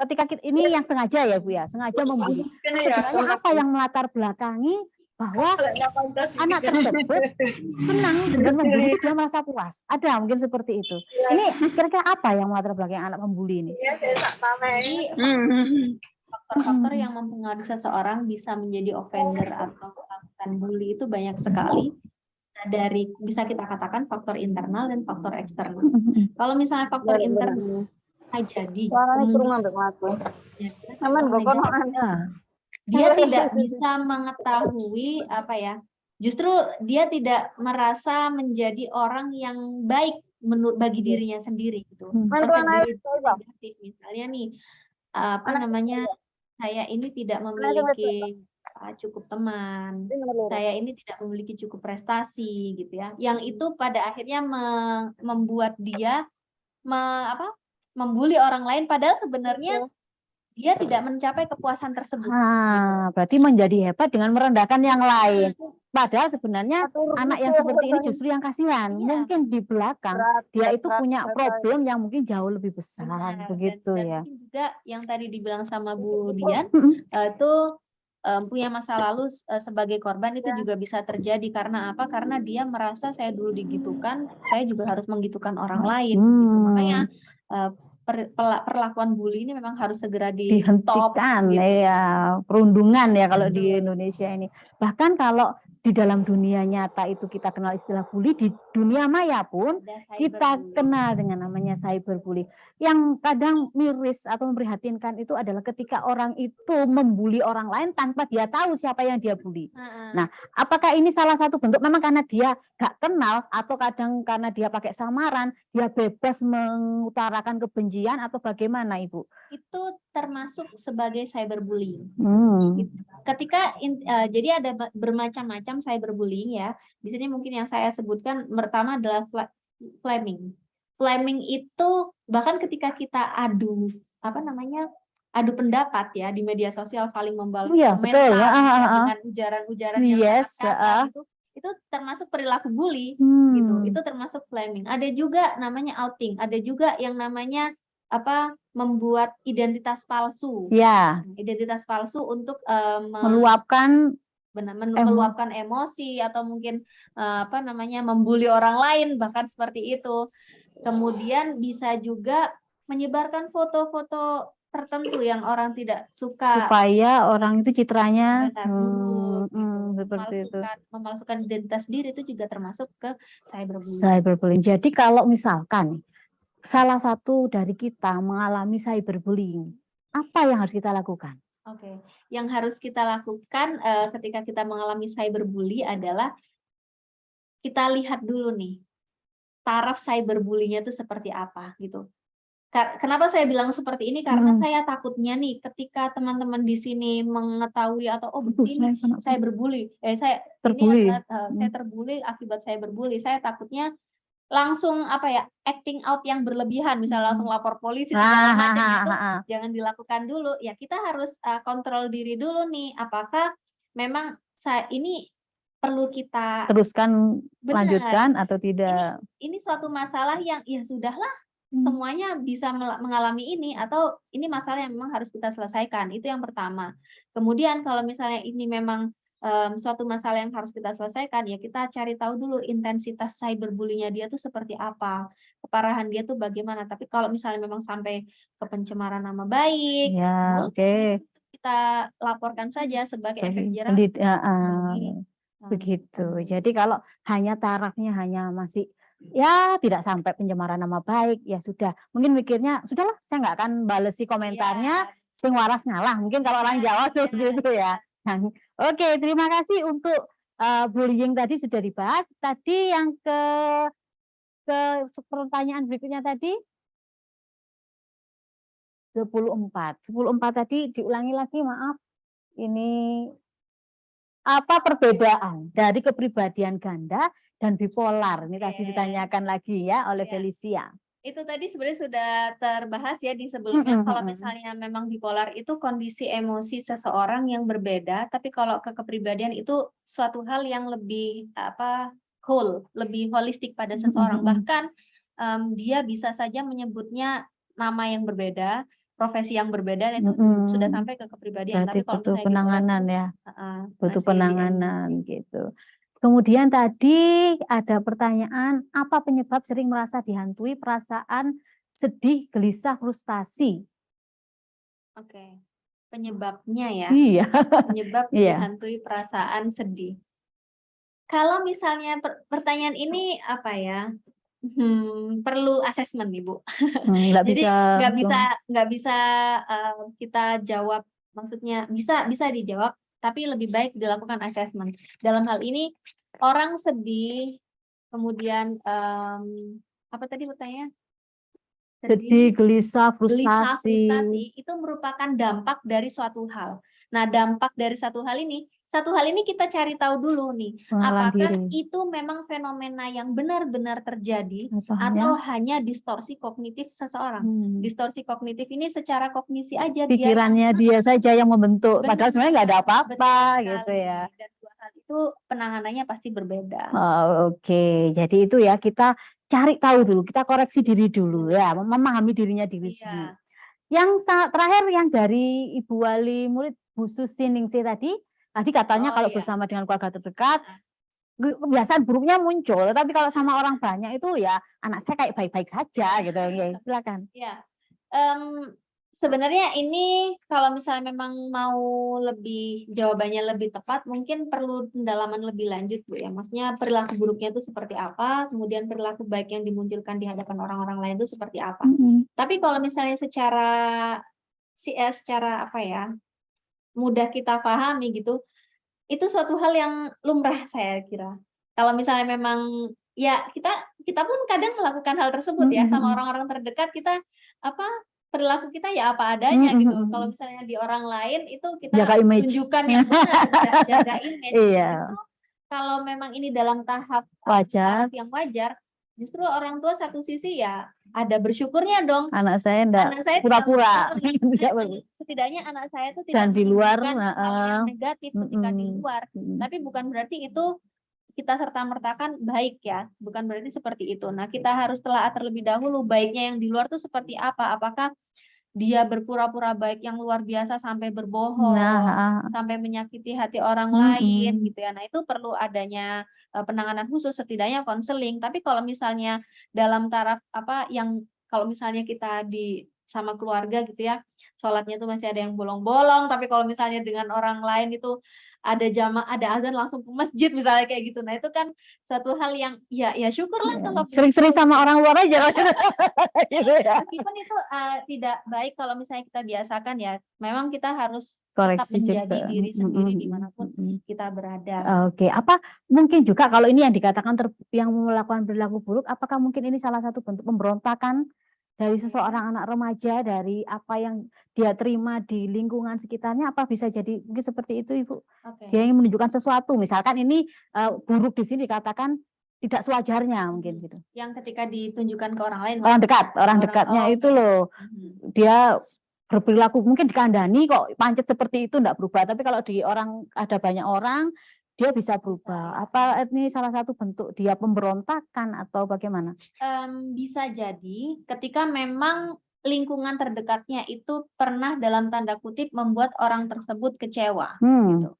ketika ini yang sengaja ya Bu ya, sengaja membuli. Sebenarnya apa yang melatar belakangi bahwa anak tersebut senang dengan membuli itu dia merasa puas. Ada mungkin seperti itu. Ini kira-kira apa yang melatar belakangi anak membuli ini?
Jadi faktor-faktor yang mempengaruhi seseorang bisa menjadi offender atau melakukan bully itu banyak sekali. Dari bisa kita katakan faktor internal dan faktor eksternal. Kalau misalnya faktor internal jadi dia tidak bisa mengetahui apa ya, justru dia tidak merasa menjadi orang yang baik menurut bagi dirinya sendiri gitu. Konsep diri negatif misalnya nih apa namanya, saya ini tidak memiliki cukup teman, saya ini tidak memiliki cukup prestasi gitu ya, yang itu pada akhirnya membuat dia membuli orang lain padahal sebenarnya dia tidak mencapai kepuasan tersebut.
Berarti menjadi hebat dengan merendahkan yang lain. Padahal sebenarnya anak yang seperti ini justru yang kasihan. Mungkin di belakang dia itu punya problem yang mungkin jauh lebih besar, begitu
dan
ya.
mungkin juga yang tadi dibilang sama Bu Dian itu punya masa lalu sebagai korban itu juga bisa terjadi karena apa? Karena dia merasa saya dulu digitukan, saya juga harus menggitukan orang lain. Gitu. Makanya perlakuan bully ini memang harus segera
dihentikan,
gitu.
Ya, perundungan ya kalau di Indonesia ini. Bahkan kalau di dalam dunia nyata itu kita kenal istilah bully, di dunia maya pun kita kenal dengan namanya cyberbully. Yang kadang miris atau memprihatinkan itu adalah ketika orang itu membuli orang lain tanpa dia tahu siapa yang dia bully. Nah, apakah ini salah satu bentuk memang karena dia gak kenal atau kadang karena dia pakai samaran, dia bebas mengutarakan kebencian atau bagaimana Ibu?
Itu termasuk sebagai cyberbullying. Ketika jadi ada bermacam-macam cyberbullying ya. Di sini mungkin yang saya sebutkan pertama adalah flaming. Flaming itu bahkan ketika kita adu pendapat ya di media sosial, saling membalas komentar dengan ujaran-ujaran yang kasar itu termasuk perilaku bully gitu. Itu termasuk flaming. Ada juga namanya outing, ada juga yang namanya membuat identitas palsu.
Ya.
Identitas palsu untuk
meluapkan
meluapkan emosi atau mungkin membuli orang lain bahkan seperti itu. Kemudian bisa juga menyebarkan foto-foto tertentu yang orang tidak suka
supaya orang itu citranya
seperti itu. Memalsukan identitas diri itu juga termasuk ke
cyberbullying. Jadi kalau misalkan salah satu dari kita mengalami cyberbullying, apa yang harus kita lakukan?
Oke, yang harus kita lakukan ketika kita mengalami cyberbully adalah kita lihat dulu nih taraf cyberbully-nya itu seperti apa gitu. Kenapa saya bilang seperti ini? Karena saya takutnya nih ketika teman-teman di sini mengetahui atau begini saya berbully, saya terbully akibat saya berbully, saya takutnya langsung acting out yang berlebihan, misalnya langsung lapor polisi segala macam itu jangan dilakukan dulu. Ya kita harus kontrol diri dulu nih, apakah memang ini perlu kita
teruskan lanjutkan atau tidak.
Ini suatu masalah yang ya sudahlah semuanya bisa mengalami ini, atau ini masalah yang memang harus kita selesaikan. Itu yang pertama. Kemudian kalau misalnya ini memang suatu masalah yang harus kita selesaikan, ya kita cari tahu dulu intensitas cyberbully-nya dia tuh seperti apa, keparahan dia tuh bagaimana. Tapi kalau misalnya memang sampai ke pencemaran nama baik,
ya
kita laporkan saja sebagai efek jerah.
Begitu. Jadi kalau hanya tarafnya hanya masih ya tidak sampai pencemaran nama baik, ya sudah. Mungkin mikirnya sudahlah, saya nggak akan balesi komentarnya, sing waras ngalah. Mungkin kalau orang Jawa tuh gitu ya. Oke, terima kasih untuk bullying tadi sudah dibahas. Tadi yang ke pertanyaan berikutnya tadi 24 tadi diulangi lagi, maaf. Ini apa perbedaan dari kepribadian ganda dan bipolar? Ini tadi ditanyakan lagi ya oleh Felicia.
Itu tadi sebenarnya sudah terbahas ya di sebelumnya. Kalau misalnya memang bipolar itu kondisi emosi seseorang yang berbeda, tapi kalau kepribadian itu suatu hal yang lebih whole, lebih holistik pada seseorang. Bahkan dia bisa saja menyebutnya nama yang berbeda, profesi yang berbeda, itu sudah sampai ke kepribadian.
Berarti
Tapi kalau
butuh
misalnya
penanganan
bipolar,
ya, butuh penanganan gitu. Kemudian tadi ada pertanyaan, apa penyebab sering merasa dihantui perasaan sedih, gelisah, frustasi?
Oke, penyebabnya ya.
Iya.
Penyebab dihantui perasaan sedih. Kalau misalnya pertanyaan ini apa ya? Perlu asesmen nih Bu. Jadi nggak bisa kita jawab. Maksudnya bisa dijawab, tapi lebih baik dilakukan asesmen. Dalam hal ini orang sedih, kemudian apa tadi pertanyaannya?
Sedih, gelisah, frustasi.
Itu merupakan dampak dari suatu hal. Nah, dampak dari satu hal ini kita cari tahu dulu nih, apakah itu memang fenomena yang benar-benar terjadi atau hanya distorsi kognitif seseorang. Distorsi kognitif ini secara kognisi aja
pikirannya dia saja yang membentuk, padahal sebenarnya nggak ada apa-apa gitu ya.
Dan dua hal itu penanganannya pasti berbeda.
Oke, jadi itu ya, kita cari tahu dulu, kita koreksi diri dulu ya, memahami dirinya diri sendiri. Yang terakhir yang dari Ibu Wali Murid Bu Susi Ningsih tadi katanya kalau bersama dengan keluarga terdekat kebiasaan buruknya muncul, tapi kalau sama orang banyak itu ya anak saya kayak baik-baik saja gitu. Ya, silakan.
Ya, sebenarnya ini kalau misalnya memang mau jawabannya lebih tepat, mungkin perlu pendalaman lebih lanjut Bu ya. Maksudnya perilaku buruknya itu seperti apa, kemudian perilaku baik yang dimunculkan di hadapan orang-orang lain itu seperti apa. Tapi kalau misalnya secara apa ya, mudah kita pahami gitu, itu suatu hal yang lumrah saya kira. Kalau misalnya memang ya kita pun kadang melakukan hal tersebut ya sama orang-orang terdekat kita, perilaku kita ya apa adanya gitu. Kalau misalnya di orang lain itu kita tunjukkan yang benar, jaga image. Justru kalau memang ini dalam tahap yang wajar, justru orang tua satu sisi ya ada bersyukurnya dong.
Anak saya pura-pura.
Setidaknya anak saya itu
tidak di luar
yang negatif ketika di luar. Tapi bukan berarti itu kita serta-mertakan baik ya. Bukan berarti seperti itu. Nah, kita harus telaah terlebih dahulu baiknya yang di luar itu seperti apa. Apakah dia berpura-pura baik yang luar biasa sampai berbohong, sampai menyakiti hati orang lain gitu ya. Nah, itu perlu adanya penanganan khusus, setidaknya konseling. Tapi kalau misalnya dalam taraf kalau misalnya kita sama keluarga gitu ya, sholatnya itu masih ada yang bolong-bolong, tapi kalau misalnya dengan orang lain itu ada azan langsung ke masjid misalnya kayak gitu. Nah, itu kan suatu hal yang ya syukurlah kalau
sering-sering sama orang luar aja. Gitu ya.
Meskipun itu tidak baik kalau misalnya kita biasakan ya, memang kita harus
koreksi
tetap menjadi diri sendiri dimanapun kita berada.
Oke, apa mungkin juga kalau ini yang dikatakan yang melakukan perilaku buruk, apakah mungkin ini salah satu bentuk pemberontakan dari seseorang anak remaja, dari apa yang dia terima di lingkungan sekitarnya, apa bisa jadi mungkin seperti itu Ibu? Dia ingin menunjukkan sesuatu, misalkan ini buruk di sini dikatakan tidak sewajarnya mungkin gitu.
Yang ketika ditunjukkan ke orang lain.
Orang dekatnya itu loh, dia berperilaku mungkin dikandani kok pancet seperti itu enggak berubah, tapi kalau di ada banyak orang dia bisa berubah. Apa ini salah satu bentuk dia pemberontakan atau bagaimana?
Bisa jadi ketika memang lingkungan terdekatnya itu pernah dalam tanda kutip membuat orang tersebut kecewa. Gitu.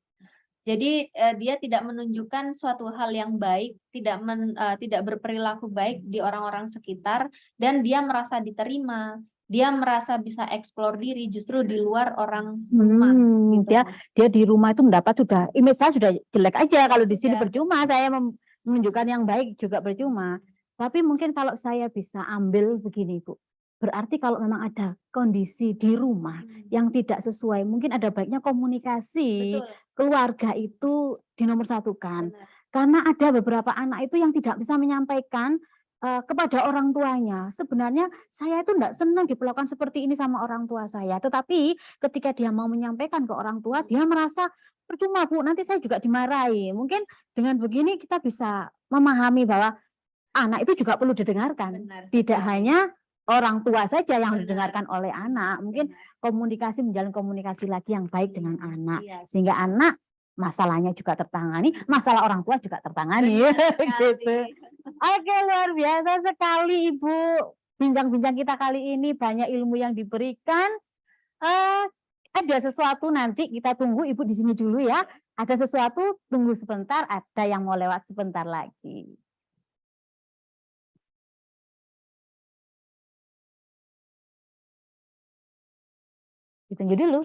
Jadi dia tidak menunjukkan suatu hal yang baik, tidak berperilaku baik di orang-orang sekitar, dan dia merasa diterima. Dia merasa bisa eksplor diri justru di luar orang rumah. Gitu.
Dia di rumah itu mendapat image saya sudah jelek aja, kalau di sini percuma saya menunjukkan yang baik juga percuma. Tapi mungkin kalau saya bisa ambil begini Bu, berarti kalau memang ada kondisi di rumah yang tidak sesuai, mungkin ada baiknya komunikasi. Keluarga itu dinomorsatukan. Karena ada beberapa anak itu yang tidak bisa menyampaikan kepada orang tuanya, sebenarnya saya itu enggak senang diperlakukan seperti ini sama orang tua saya. Tetapi ketika dia mau menyampaikan ke orang tua, dia merasa percuma Bu, nanti saya juga dimarahi. Mungkin dengan begini kita bisa memahami bahwa anak itu juga perlu didengarkan. Tidak hanya orang tua saja yang didengarkan oleh anak. Mungkin menjalin komunikasi lagi yang baik dengan anak. Sehingga anak masalahnya juga tertangani, masalah orang tua juga tertangani. Gitu. Oke, luar biasa sekali Ibu. Bincang-bincang kita kali ini banyak ilmu yang diberikan. Ada sesuatu nanti kita tunggu Ibu di sini dulu ya. Ada sesuatu tunggu sebentar, ada yang mau lewat sebentar lagi. Ditunggu dulu.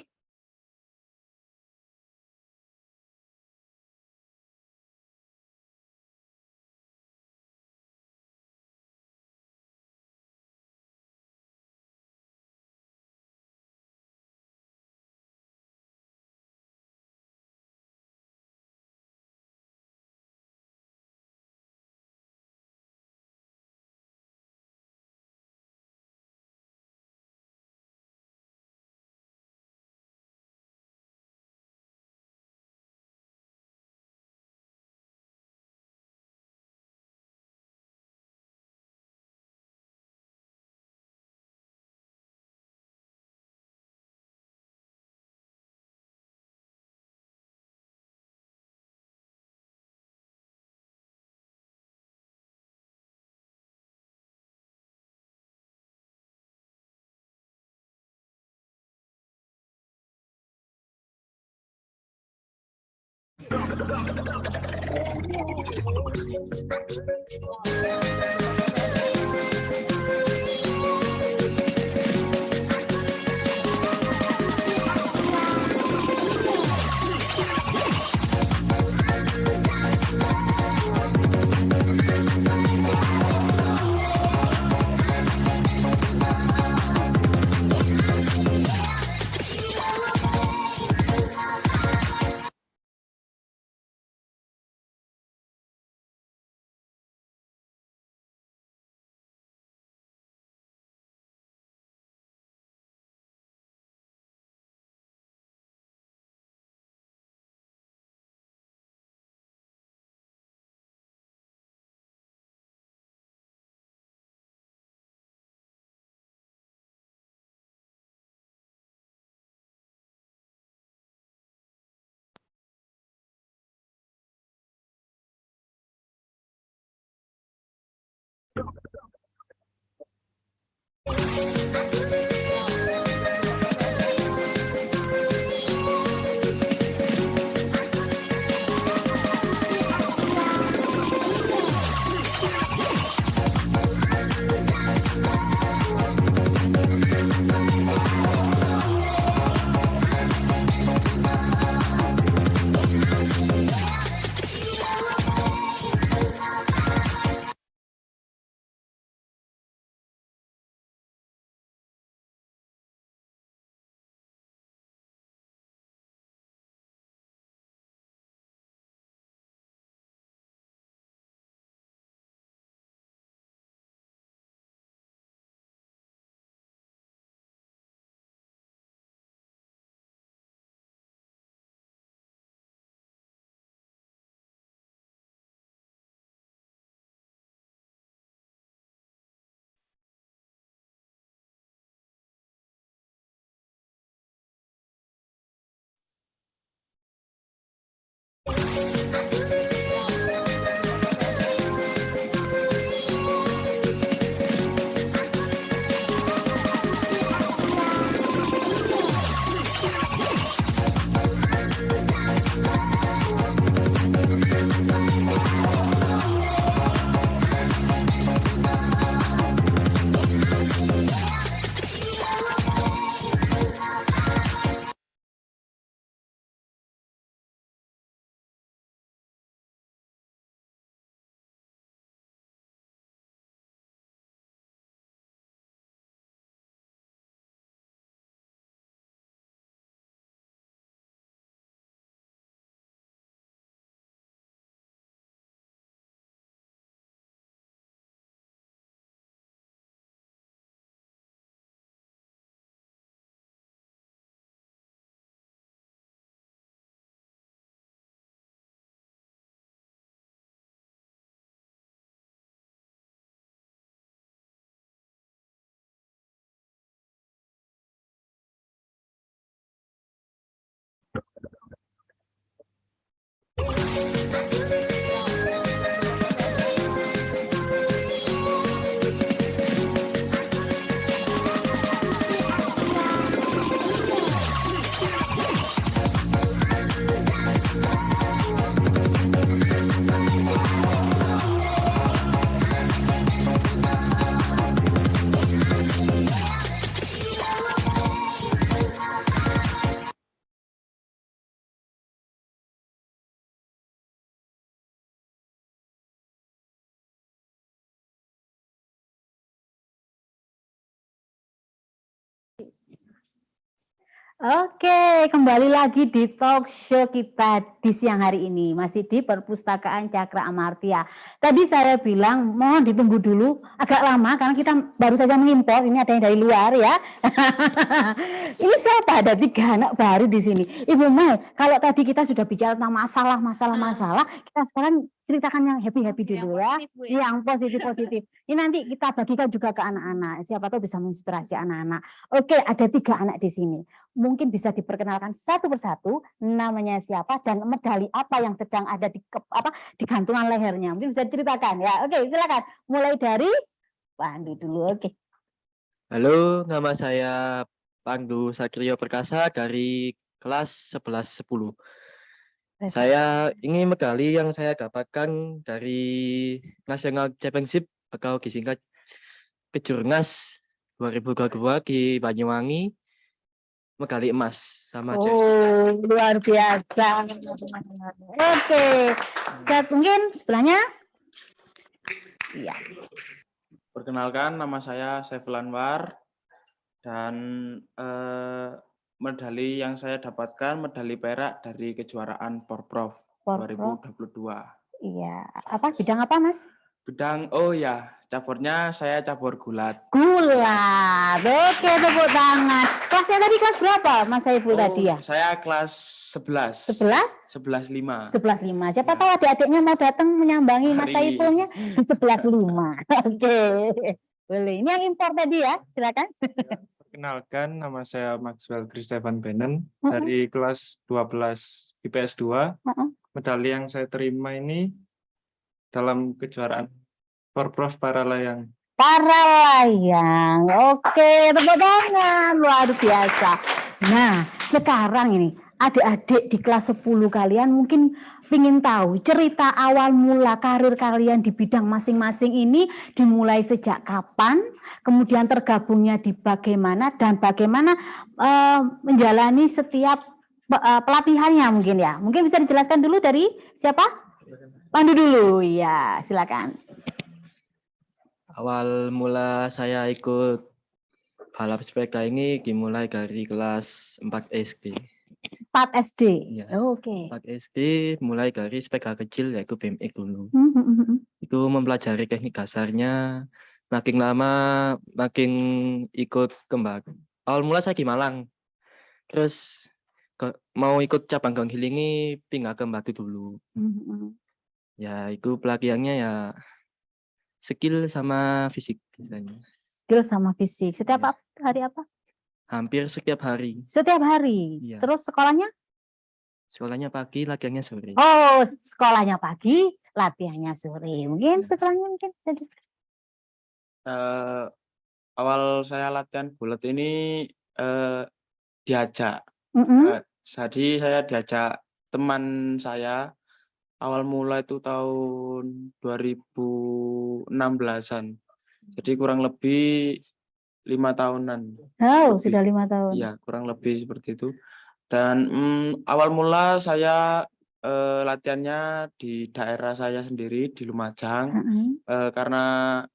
Oke, kembali lagi di talk show kita di siang hari ini. Masih di Perpustakaan Cakra Amartya. Tadi saya bilang mohon ditunggu dulu, agak lama karena kita baru saja mengimpor. Ini ada yang dari luar ya. Ini siapa? Ada 3 anak baru di sini. Ibu Mai, kalau tadi kita sudah bicara tentang masalah, kita sekarang ceritakan yang happy-happy dulu ya. Yang positif-positif. Ini nanti kita bagikan juga ke anak-anak. Siapa tahu bisa menginspirasi anak-anak. Oke, ada 3 anak di sini. Mungkin bisa diperkenalkan satu persatu, namanya siapa dan medali apa yang sedang ada di gantungan lehernya. Mungkin bisa diceritakan ya. Oke, silakan. Mulai dari Pandu dulu. Oke.
Halo, nama saya Pandu Satrio Perkasa dari kelas 11-10. Saya ini medali yang saya dapatkan dari National Championship atau disingkat Kejurnas 2022 di Banyuwangi. Medali emas sama jersey.
Luar biasa. Oke. Mungkin sebelahnya. Iya.
Perkenalkan, nama saya Saiful Anwar dan medali yang saya dapatkan medali perak dari kejuaraan Porprov 2022.
Iya. Apa bidang apa, Mas?
Bidang cabornya saya cabur gulat.
Gulat. Oke, tepuk tangan. Kelasnya tadi kelas berapa, Mas Saiful tadi ya?
Saya kelas 11.
11?
11.5.
11.5. Siapa tahu adik-adiknya mau datang menyambangi Mas Saifulnya di 11.5. Oke. Boleh. Ini yang impor tadi ya, silakan.
Perkenalkan, nama saya Maxwell Christopher Benen dari kelas 12 IPS 2. Medali yang saya terima ini dalam kejuaraan Porprov Paralayang.
Paralayang. Oke, tepuk tangan. Luar biasa. Nah, sekarang ini adik-adik di kelas 10 kalian mungkin ingin tahu cerita awal mula karir kalian di bidang masing-masing ini dimulai sejak kapan, kemudian tergabungnya di bagaimana dan bagaimana menjalani setiap pelatihannya mungkin ya. Mungkin bisa dijelaskan dulu dari siapa? Pandu dulu, ya silakan.
Awal mula saya ikut balap sepeda ini dimulai dari kelas 4 SD.
4 SD?
Ya.
Oke.
4 SD mulai dari sepeda kecil yaitu BMX dulu. Itu mempelajari teknik dasarnya, makin lama makin ikut kembang. Awal mula saya di Malang, terus mau ikut cabang downhill ini pindah ke Batu dulu. Ya itu pelatihannya ya skill sama fisik biasanya.
Skill sama fisik. Setiap hari apa?
Hampir setiap hari.
Setiap hari.
Iya.
Terus sekolahnya?
Sekolahnya pagi, latihannya sore.
Oh, sekolahnya pagi, latihannya sore. Mungkin sekolahnya mungkin tadi.
Awal saya latihan gulat ini diajak. Jadi saya diajak teman saya. Awal mula itu tahun 2016-an. Jadi kurang lebih 5 tahunan.
Oh, sudah 5 tahun.
Iya, kurang lebih seperti itu. Dan awal mula saya latihannya di daerah saya sendiri di Lumajang. Karena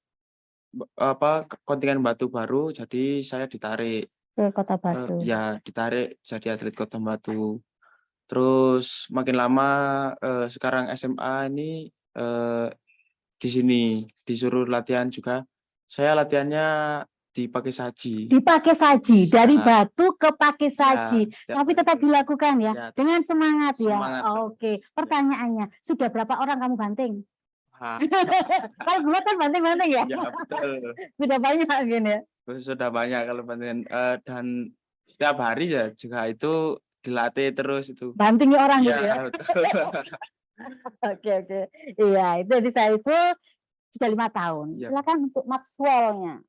kontingen Batu baru, jadi saya ditarik
ke Kota Batu.
Ya, ditarik jadi atlet Kota Batu. Terus makin lama sekarang SMA ini di sini disuruh latihan juga. Saya latihannya di Pakesaji.
Di Pakesaji, dari Batu ke Pakesaji.
Ya,
tapi tetap dilakukan ya, dengan semangat ya. Oke, pertanyaannya, sudah berapa orang kamu banting? Kalau gue kan banting-banting ya?
Ya, betul.
Sudah banyak mungkin ya?
Sudah banyak kalau banting. Dan tiap hari ya juga itu dilatih terus itu.
Bantingnya orang gitu
ya? Betul.
Oke. Iya, itu di Saiful sudah 5 tahun.
Ya.
Silakan untuk Maxwell-nya.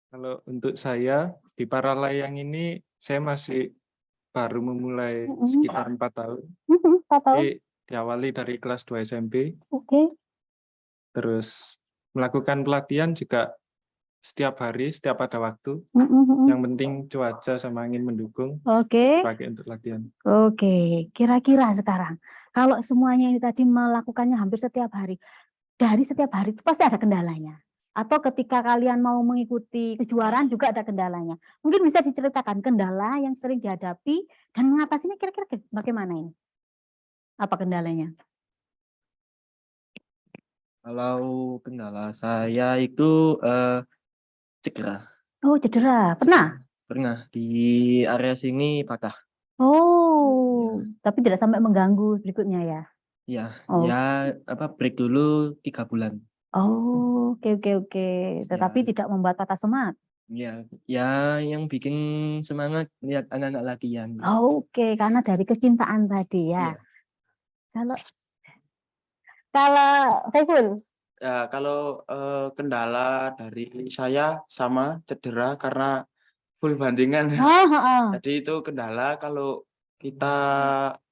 Kalau untuk saya di Paralayang ini saya masih baru memulai sekitar 4 tahun.
4 tahun.
Jadi diawali dari kelas 2 SMP.
Oke.
Terus melakukan pelatihan juga setiap hari, setiap ada waktu. Yang penting cuaca sama angin mendukung.
Oke.
Pakai untuk latihan.
Oke, kira-kira sekarang kalau semuanya ini tadi melakukannya hampir setiap hari, dari setiap hari itu pasti ada kendalanya. Atau ketika kalian mau mengikuti kejuaraan juga ada kendalanya. Mungkin bisa diceritakan kendala yang sering dihadapi dan mengatasinya kira-kira bagaimana ini? Apa kendalanya?
Kalau kendala saya itu cedera.
Oh, cedera. Pernah?
Pernah di area sini patah.
Oh, tapi tidak sampai mengganggu berikutnya ya?
Ya,
Oh,
ya break dulu 3 bulan.
oh, oke. Tetapi
Ya,
tidak membuat patah semangat.
ya yang bikin semangat lihat anak-anak latihan.
Oke, karena dari kecintaan tadi ya.
Iya.
Kalau Saiful,
Ya, kalau kendala dari saya sama cedera karena full bandingan. Jadi itu kendala kalau kita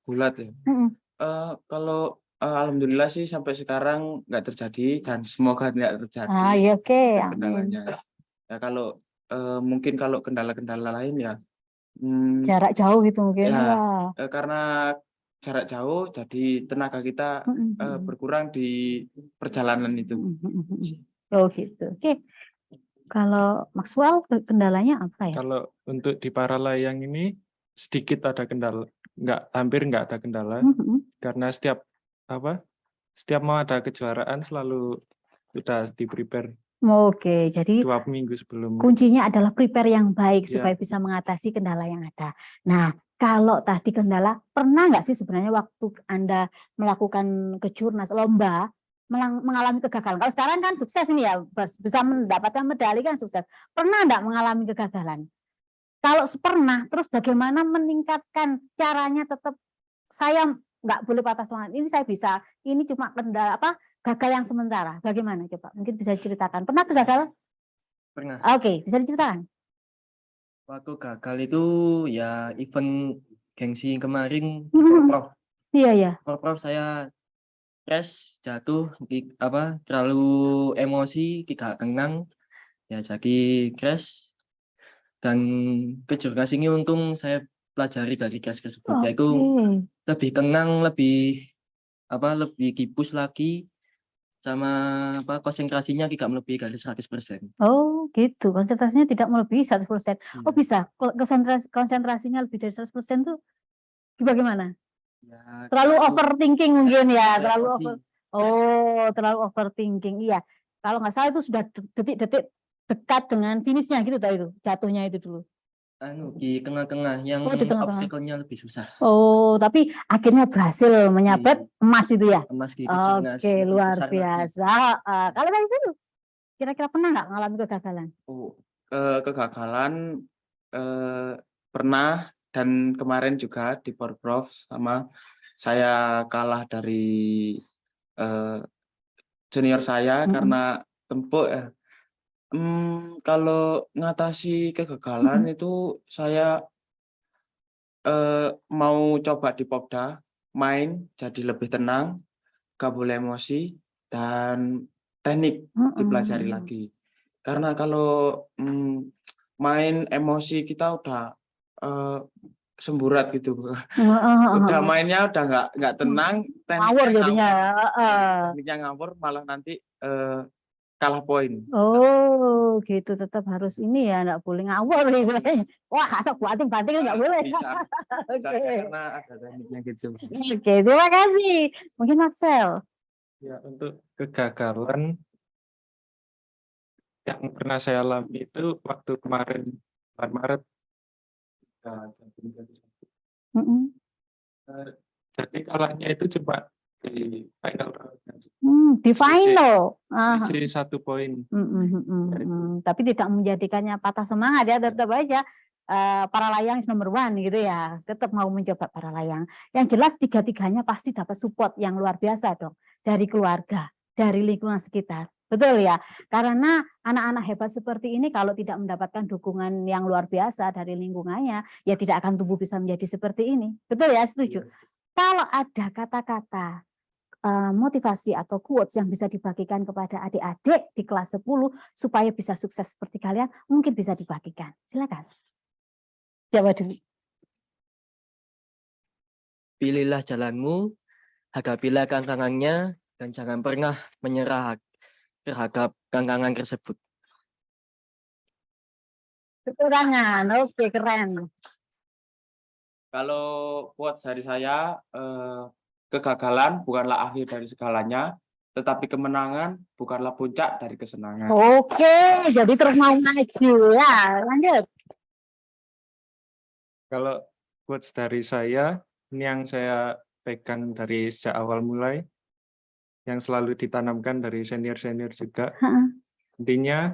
gulat ya. Kalau alhamdulillah sih sampai sekarang nggak terjadi dan semoga nggak terjadi.
ya oke.
Itu
Amin.
kendalanya. Ya kalau mungkin kalau kendala-kendala lain ya
Jarak jauh gitu mungkin.
ya
Wah.
karena jarak jauh jadi tenaga kita berkurang di perjalanan itu.
Oh gitu. Oke. Kalau Maxwell kendalanya apa ya?
Kalau untuk di para layang ini sedikit ada kendala, hampir nggak ada kendala, karena setiap mau ada kejuaraan selalu sudah di-prepare
Oke, jadi
2 minggu sebelum.
kuncinya adalah prepare yang baik
Ya.
supaya bisa mengatasi kendala yang ada. Nah, kalau tadi kendala, pernah nggak sih sebenarnya waktu Anda melakukan kejurnas lomba mengalami kegagalan? Kalau sekarang kan sukses ini ya, bisa mendapatkan medali kan sukses. Pernah nggak mengalami kegagalan? Kalau pernah, terus bagaimana meningkatkan caranya tetap saya nggak boleh patah semangat. Ini saya bisa, ini cuma kendala gagal yang sementara. Bagaimana coba? Mungkin bisa diceritakan. Pernah kegagalan?
Pernah.
Oke, bisa diceritakan.
Waktu gagal itu ya event gengsi kemarin Prof.
Iya.
Prof saya crash, jatuh, terlalu emosi, tidak tenang, ya jadi crash. Dan kejurnas ini untung saya pelajari dari crash tersebut, yaitu lebih tenang, lebih kipus lagi, sama konsentrasinya tidak melebihi dari 100%.
Oh gitu, konsentrasinya tidak melebihi 100%. Oh bisa, konsentrasinya lebih dari 100% tuh bagaimana?
Ya,
Terlalu overthinking mungkin ya,
emosi.
terlalu overthinking. Iya, kalau nggak salah itu sudah detik-detik dekat dengan finishnya gitu tau itu, jatuhnya itu dulu.
Di tengah-tengah yang
di tengah-tengah.
obstacle-nya lebih susah.
Oh, tapi akhirnya berhasil menyabet emas itu ya?
Emas di kejurnas.
Oke, luar biasa. Kalau tadi itu kira-kira pernah nggak mengalami kegagalan?
Kegagalan pernah, dan kemarin juga di Porprov sama saya kalah dari junior saya karena tempuk ya. Kalau ngatasi kegagalan itu saya mau coba di Popda, main jadi lebih tenang, gak boleh emosi, dan teknik dipelajari lagi. Karena kalau main emosi kita udah semburat gitu. Udah mainnya udah nggak tenang,
Ngawur jadinya.
tekniknya ngawur, malah nanti kalah poin.
Oh gitu, tetap harus ini ya, nggak boleh ngawur gitu. Wah, atau banting-banting nggak boleh.
Bisa,
Oke.
karena ada tekniknya gitu.
Oke, terima kasih. Mungkin Marcel.
Ya, untuk kegagalan yang pernah saya alami itu waktu kemarin bulan Maret. Jadi kalahnya itu cuma di final.
Di final.
Jadi 1 poin.
Tapi tidak menjadikannya patah semangat ya, tetap aja para layang is number one gitu ya, tetap mau mencoba para layang. Yang jelas tiga-tiganya pasti dapat support yang luar biasa dong, dari keluarga, dari lingkungan sekitar. Betul ya, karena anak-anak hebat seperti ini kalau tidak mendapatkan dukungan yang luar biasa dari lingkungannya, ya tidak akan tumbuh bisa menjadi seperti ini. Betul ya, setuju. Kalau ada kata-kata motivasi atau quotes yang bisa dibagikan kepada adik-adik di kelas 10 supaya bisa sukses seperti kalian, mungkin bisa dibagikan. Silakan. Jawab dulu.
Pilihlah jalanmu, hadapilah tantangannya, dan jangan pernah menyerah terhadap kekurangan tersebut.
Kekurangan, oke, keren.
Kalau quotes dari saya, kegagalan bukanlah akhir dari segalanya, tetapi kemenangan bukanlah puncak dari kesenangan.
Oke, jadi terus mau maju ya. Lanjut.
Kalau quotes dari saya, ini yang saya pegang dari sejak awal mulai, yang selalu ditanamkan dari senior-senior juga. Intinya,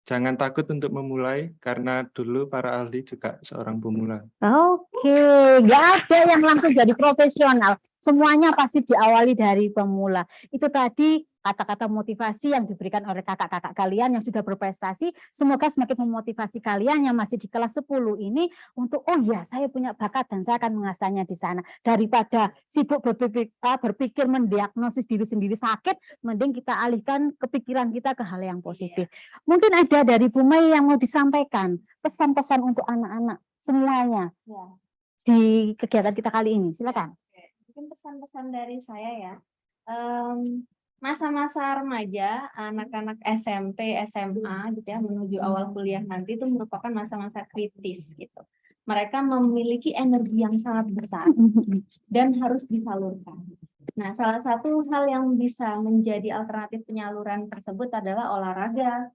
jangan takut untuk memulai, karena dulu para ahli juga seorang pemula.
Oke, nggak ada yang langsung jadi profesional. Semuanya pasti diawali dari pemula. Itu tadi kata-kata motivasi yang diberikan oleh kakak-kakak kalian yang sudah berprestasi. Semoga semakin memotivasi kalian yang masih di kelas 10 ini untuk, oh ya, saya punya bakat dan saya akan mengasahnya di sana. Daripada sibuk berpikir mendiagnosis diri sendiri sakit, mending kita alihkan kepikiran kita ke hal yang positif. Mungkin ada dari Bu Mei yang mau disampaikan pesan-pesan untuk anak-anak semuanya di kegiatan kita kali ini. Silakan.
Mungkin pesan-pesan dari saya ya, masa-masa remaja, anak-anak SMP, SMA gitu ya, menuju awal kuliah nanti itu merupakan masa-masa kritis gitu. Mereka memiliki energi yang sangat besar dan harus disalurkan. Nah, salah satu hal yang bisa menjadi alternatif penyaluran tersebut adalah olahraga,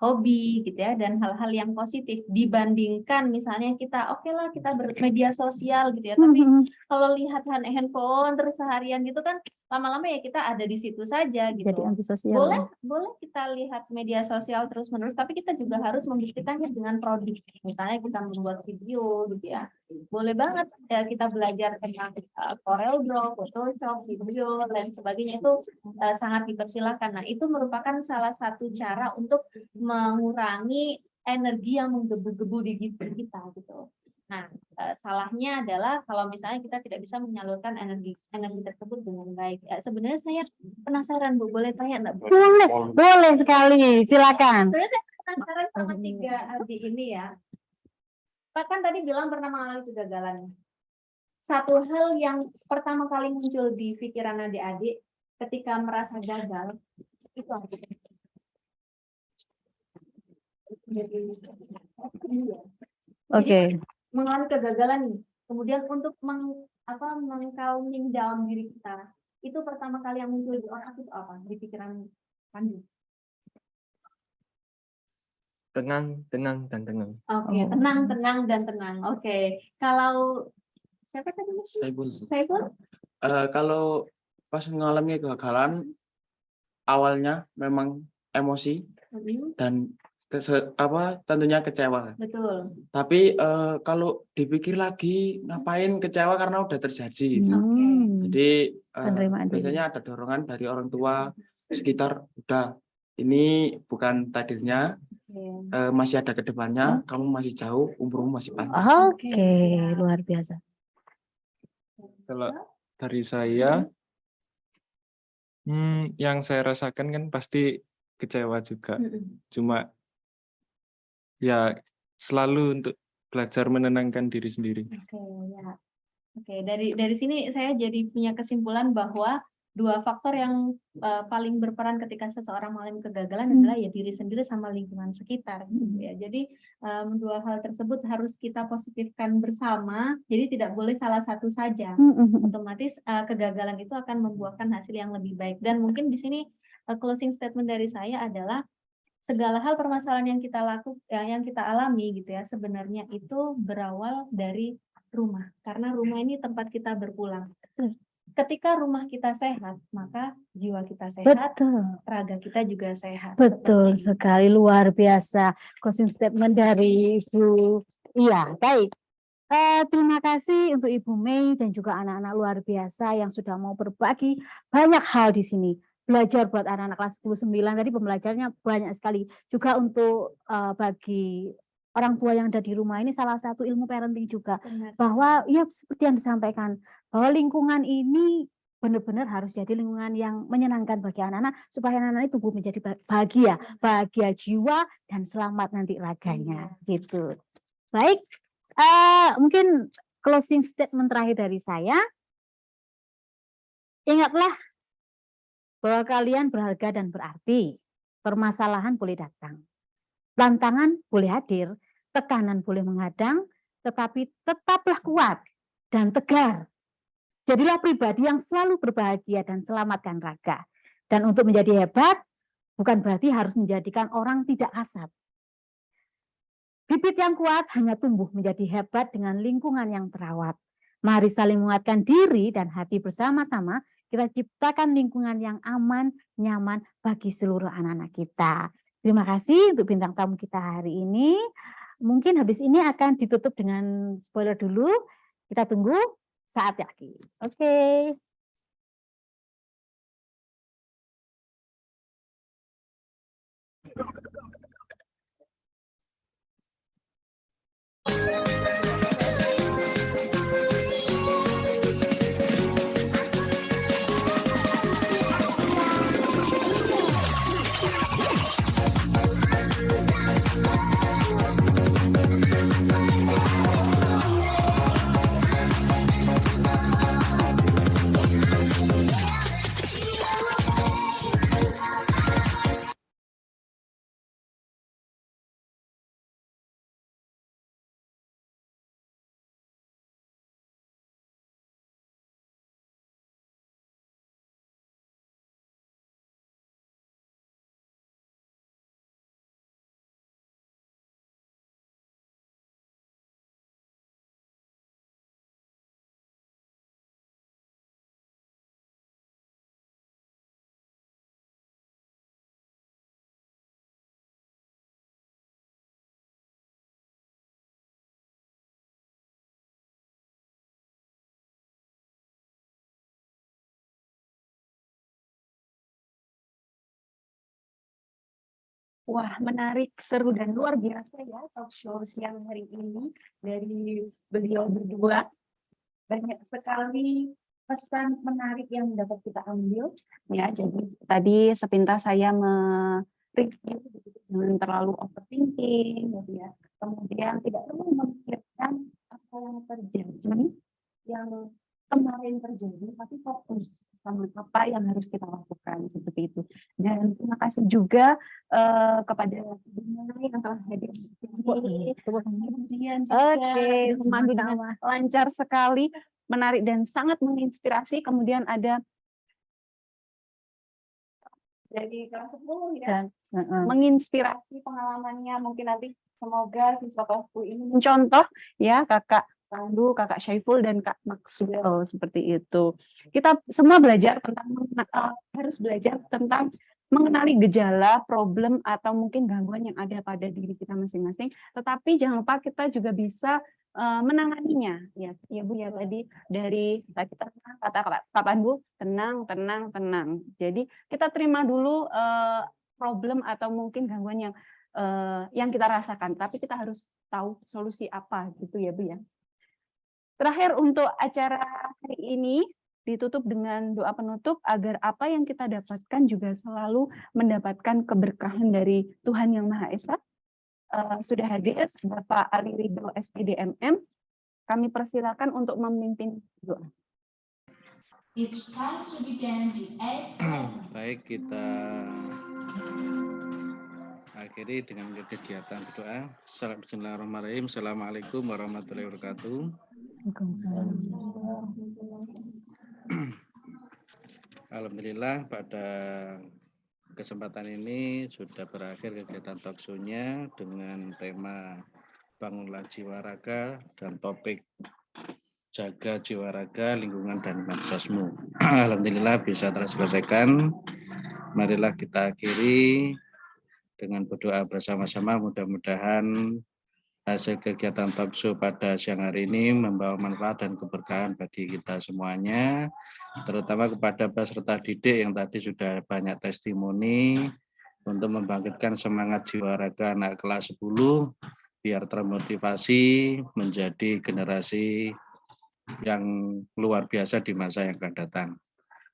hobi gitu ya, dan hal-hal yang positif dibandingkan misalnya kita oke lah kita bermedia sosial gitu ya, tapi kalau lihat handphone terus seharian gitu kan lama-lama ya kita ada di situ saja gitu.
Jadi antisosial.
Boleh kita lihat media sosial terus-menerus, tapi kita juga harus membuktikannya dengan produk. Misalnya kita membuat video gitu ya. Boleh banget ya kita belajar tentang Corel Draw, Photoshop, video dan sebagainya, itu sangat dipersilakan. Nah, itu merupakan salah satu cara untuk mengurangi energi yang menggebu-gebu di diri kita gitu. Nah, salahnya adalah kalau misalnya kita tidak bisa menyalurkan energi tersebut dengan baik. Sebenarnya saya penasaran Bu, boleh tanya enggak Bu?
Boleh sekali, silakan.
Sebenarnya saya penasaran sama 3 adik ini ya. Pak kan tadi bilang pernah mengalami kegagalan. Satu hal yang pertama kali muncul di pikiran adik-adik ketika merasa gagal itu apa?
Oke.
Mengalami kegagalan nih, kemudian untuk meng-calming down diri kita, itu pertama kali yang muncul di otak itu apa? Di pikiran Pandu?
Tenang, tenang, dan tenang.
Oke, tenang, tenang, dan tenang. Oke, kalau siapa tadi Mas? Saiful?
Kalau pas mengalami kegagalan, awalnya memang emosi dan tentunya kecewa.
Betul.
Tapi kalau dipikir lagi, ngapain kecewa karena udah terjadi gitu. Jadi biasanya ada dorongan dari orang tua sekitar, udah ini bukan takdirnya, masih ada ke depannya, kamu masih jauh, umurmu masih panjang.
Oke, luar biasa.
Kalau dari saya, yang saya rasakan kan pasti kecewa juga. Cuma ya selalu untuk belajar menenangkan diri sendiri.
Oke, dari sini saya jadi punya kesimpulan bahwa 2 faktor yang paling berperan ketika seseorang mengalami kegagalan adalah ya diri sendiri sama lingkungan sekitar gitu ya. Jadi 2 hal tersebut harus kita positifkan bersama, jadi tidak boleh salah satu saja. Otomatis kegagalan itu akan membuahkan hasil yang lebih baik. Dan mungkin di sini closing statement dari saya adalah segala hal permasalahan yang kita alami gitu ya, sebenarnya itu berawal dari rumah, karena rumah ini tempat kita berpulang. Ketika rumah kita sehat, maka jiwa kita sehat, raga kita juga sehat.
Betul sekali, luar biasa closing statement dari Ibu. Iya, baik. Terima kasih untuk Ibu Mei dan juga anak-anak luar biasa yang sudah mau berbagi banyak hal di sini. Belajar buat anak-anak kelas 10-9 tadi pembelajarannya banyak sekali. Juga untuk bagi orang tua yang ada di rumah ini salah satu ilmu parenting juga.
Benar.
Bahwa ya seperti yang disampaikan, bahwa lingkungan ini benar-benar harus jadi lingkungan yang menyenangkan bagi anak-anak supaya anak-anak itu tumbuh menjadi bahagia jiwa dan selamat nanti raganya gitu. Baik, mungkin closing statement terakhir dari saya. Ingatlah bahwa kalian berharga dan berarti. permasalahan boleh datang, tantangan boleh hadir, tekanan boleh menghadang, tetapi tetaplah kuat dan tegar. Jadilah pribadi yang selalu berbahagia dan selamatkan raga. Dan untuk menjadi hebat, bukan berarti harus menjadikan orang tidak asat. Bibit yang kuat hanya tumbuh menjadi hebat dengan lingkungan yang terawat. Mari saling menguatkan diri dan hati bersama-sama, kita ciptakan lingkungan yang aman, nyaman bagi seluruh anak-anak kita. Terima kasih untuk bintang tamu kita hari ini. Mungkin habis ini akan ditutup dengan spoiler dulu. Kita tunggu saat lagi. Oke.
Wah, menarik, seru, dan luar biasa ya talk show siang hari ini dari beliau berdua. Banyak sekali pesan menarik yang dapat kita ambil. Ya, jadi tadi sepintas saya mereview dengan terlalu overthinking, gitu ya. Kemudian tidak perlu memikirkan apa yang terjadi, yang kemarin terjadi, tapi fokus sama apa yang harus kita lakukan seperti itu. Dan terima kasih juga kepada Bunda yang telah hadir di sini. Kemudian juga memandu dengan lancar sekali, menarik dan sangat menginspirasi. Kemudian ada dari kelas 10 ya, menginspirasi pengalamannya. Mungkin nanti semoga siswa kelas 10 ini mencontoh ya Kakak Pandu, Kakak Syaiful, dan Kak Maxwell seperti itu. Kita semua belajar tentang harus belajar tentang mengenali gejala, problem, atau mungkin gangguan yang ada pada diri kita masing-masing. Tetapi jangan lupa kita juga bisa menanganinya. Ya Bu ya, tadi dari kita kata Kak Pandu, tenang, tenang, tenang. Jadi kita terima dulu problem atau mungkin gangguan yang kita rasakan. Tapi kita harus tahu solusi apa gitu ya Bu ya. Terakhir untuk acara hari ini ditutup dengan doa penutup agar apa yang kita dapatkan juga selalu mendapatkan keberkahan dari Tuhan Yang Maha Esa. Sudah hadir Bapak Ali Ridho SPD MM. Kami persilakan untuk memimpin doa.
It's time to begin the 8th lesson.
Baik, kita akhiri dengan kegiatan berdoa. Bismillahirrahmanirrahim. Assalamualaikum warahmatullahi wabarakatuh. Alhamdulillah pada kesempatan ini sudah berakhir kegiatan talkshow-nya dengan tema Bangunlah Jiwa Raga dan topik Jaga Jiwa Raga, Lingkungan dan Medsosmu. Alhamdulillah bisa terselesaikan. Marilah kita akhiri dengan berdoa bersama-sama, mudah-mudahan hasil kegiatan talkshow pada siang hari ini membawa manfaat dan keberkahan bagi kita semuanya, terutama kepada peserta didik yang tadi sudah banyak testimoni untuk membangkitkan semangat jiwa raga anak kelas 10 biar termotivasi menjadi generasi yang luar biasa di masa yang akan datang.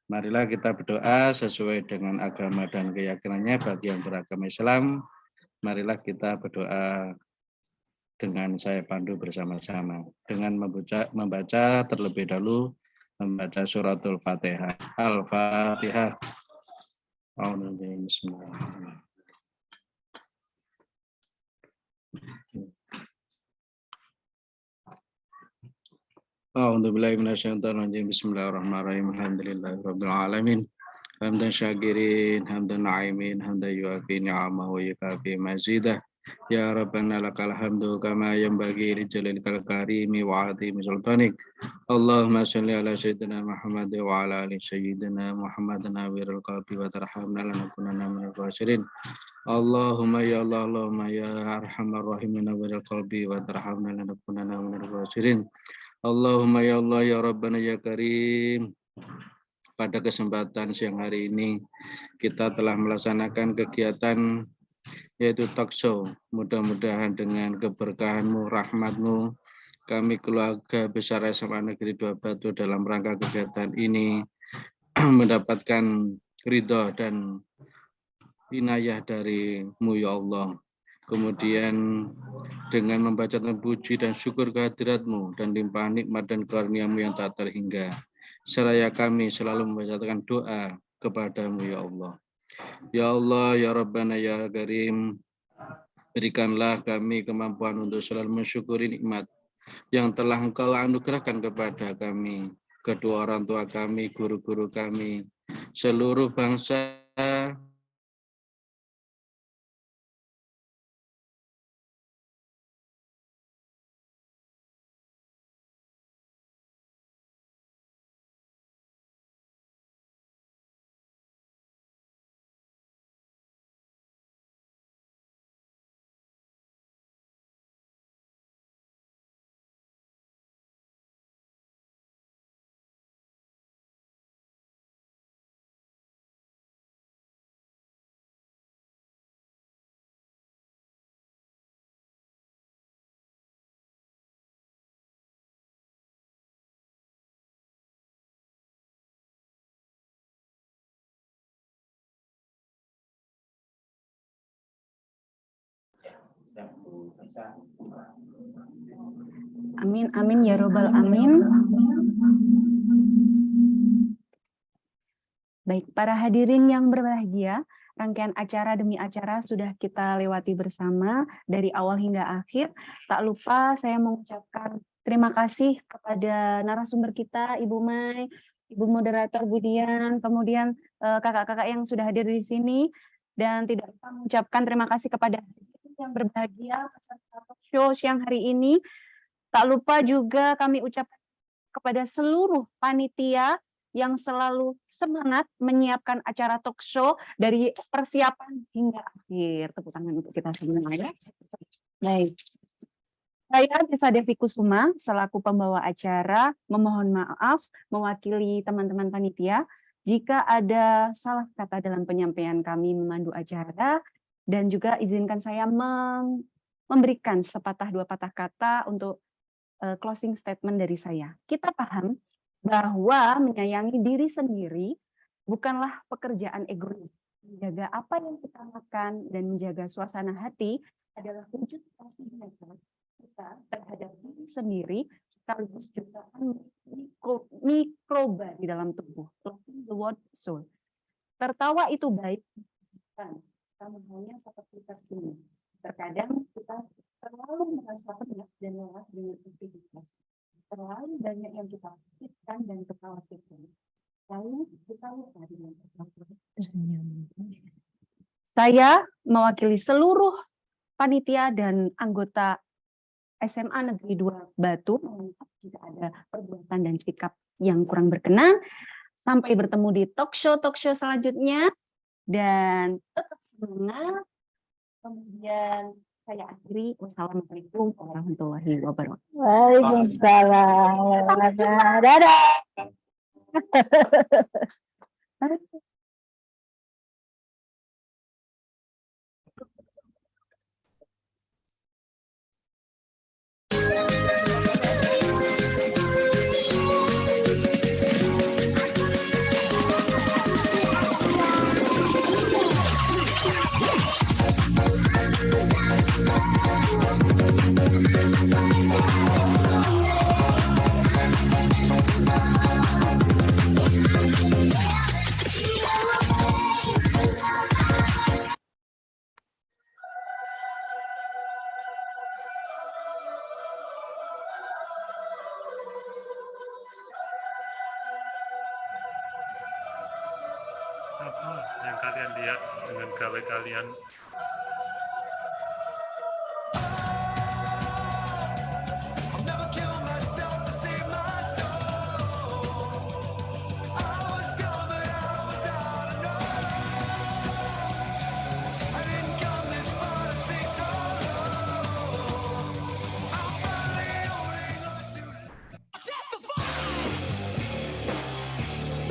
Marilah kita berdoa sesuai dengan agama dan keyakinannya. Bagi yang beragama Islam, marilah kita berdoa dengan saya pandu bersama-sama dengan membaca terlebih dahulu membaca suratul Fatihah. Al-Fatihah. Bismillahirrahmanirrahim. A'udzubillahi minasyaitonirrajim. Bismillahirrahmanirrahim. Alhamdulillahirabbil alamin. Hamdan syakirin, hamdan na'imin, hamdan yuafi ni'amahu wa yukafi mazidah. Ya Rabbana lakal hamdu kama yanbaghi li jalalil karimi wa 'azimi sultanik. Allahumma shalli ala sayyidina Muhammad wa ala ali sayyidina Muhammad nawwiril qalbi wa tarhamna lanakunanna minal khasirin. Allahumma ya Allah, Allahumma ya arhamar rahimin nawwiril qalbi wa tarhamna lanakunanna minal khasirin. Allahumma ya Allah ya Rabbana ya Karim. Pada kesempatan siang hari ini kita telah melaksanakan kegiatan yaitu talk show. Mudah-mudahan dengan keberkahan-Mu, rahmat-Mu, kami keluarga besar SMA Negeri 2 Batu dalam rangka kegiatan ini mendapatkan ridho dan inayah dari-Mu ya Allah. Kemudian dengan membaca puji dan syukur kehadirat-Mu dan limpahan nikmat dan karunia-Mu yang tak terhingga, seraya kami selalu membacakan doa kepada-Mu ya Allah. Ya Allah, ya Rabbana, ya Karim, berikanlah kami kemampuan untuk selalu mensyukuri nikmat yang telah Engkau anugerahkan kepada kami, kedua orang tua kami, guru-guru kami, seluruh bangsa,
Amin, amin ya robbal amin. Baik, para hadirin yang berbahagia, rangkaian acara demi acara sudah kita lewati bersama dari awal hingga akhir. Tak lupa saya mengucapkan terima kasih kepada narasumber kita, Ibu Mai, Ibu Moderator Budian, kemudian kakak-kakak yang sudah hadir di sini, dan tidak lupa mengucapkan terima kasih kepada yang berbahagia peserta talk show siang hari ini. Tak lupa juga kami ucapkan kepada seluruh panitia yang selalu semangat menyiapkan acara talk show dari persiapan hingga akhir. Tepuk tangan untuk kita semua ya. Baik. Saya Desa Devi Kusuma selaku pembawa acara memohon maaf mewakili teman-teman panitia jika ada salah kata dalam penyampaian kami memandu acara. Dan juga izinkan saya memberikan sepatah dua patah kata untuk closing statement dari saya. Kita paham bahwa menyayangi diri sendiri bukanlah pekerjaan egois. Menjaga apa yang kita makan dan menjaga suasana hati adalah wujud kasih kita terhadap diri sendiri sekaligus jutaan mikroba di dalam tubuh. Loving the word soul. Tertawa itu baik. Sama halnya seperti tersenyum. Terkadang kita terlalu merasa penat dan lelah dengan aktivitas. Terlalu banyak yang kita pikirkan dan khawatirkan. Lalu kita lupa dengan tersenyum. Saya mewakili seluruh panitia dan anggota SMA Negeri 2 Batu jika ada perbuatan dan sikap yang kurang berkenan. Sampai bertemu di talk show selanjutnya. Dan tetap semangat. Kemudian saya akhiri. Wassalamualaikum warahmatullahi wabarakatuh.
Waalaikumsalam. Dadah.
kalian lihat dengan gawe kalian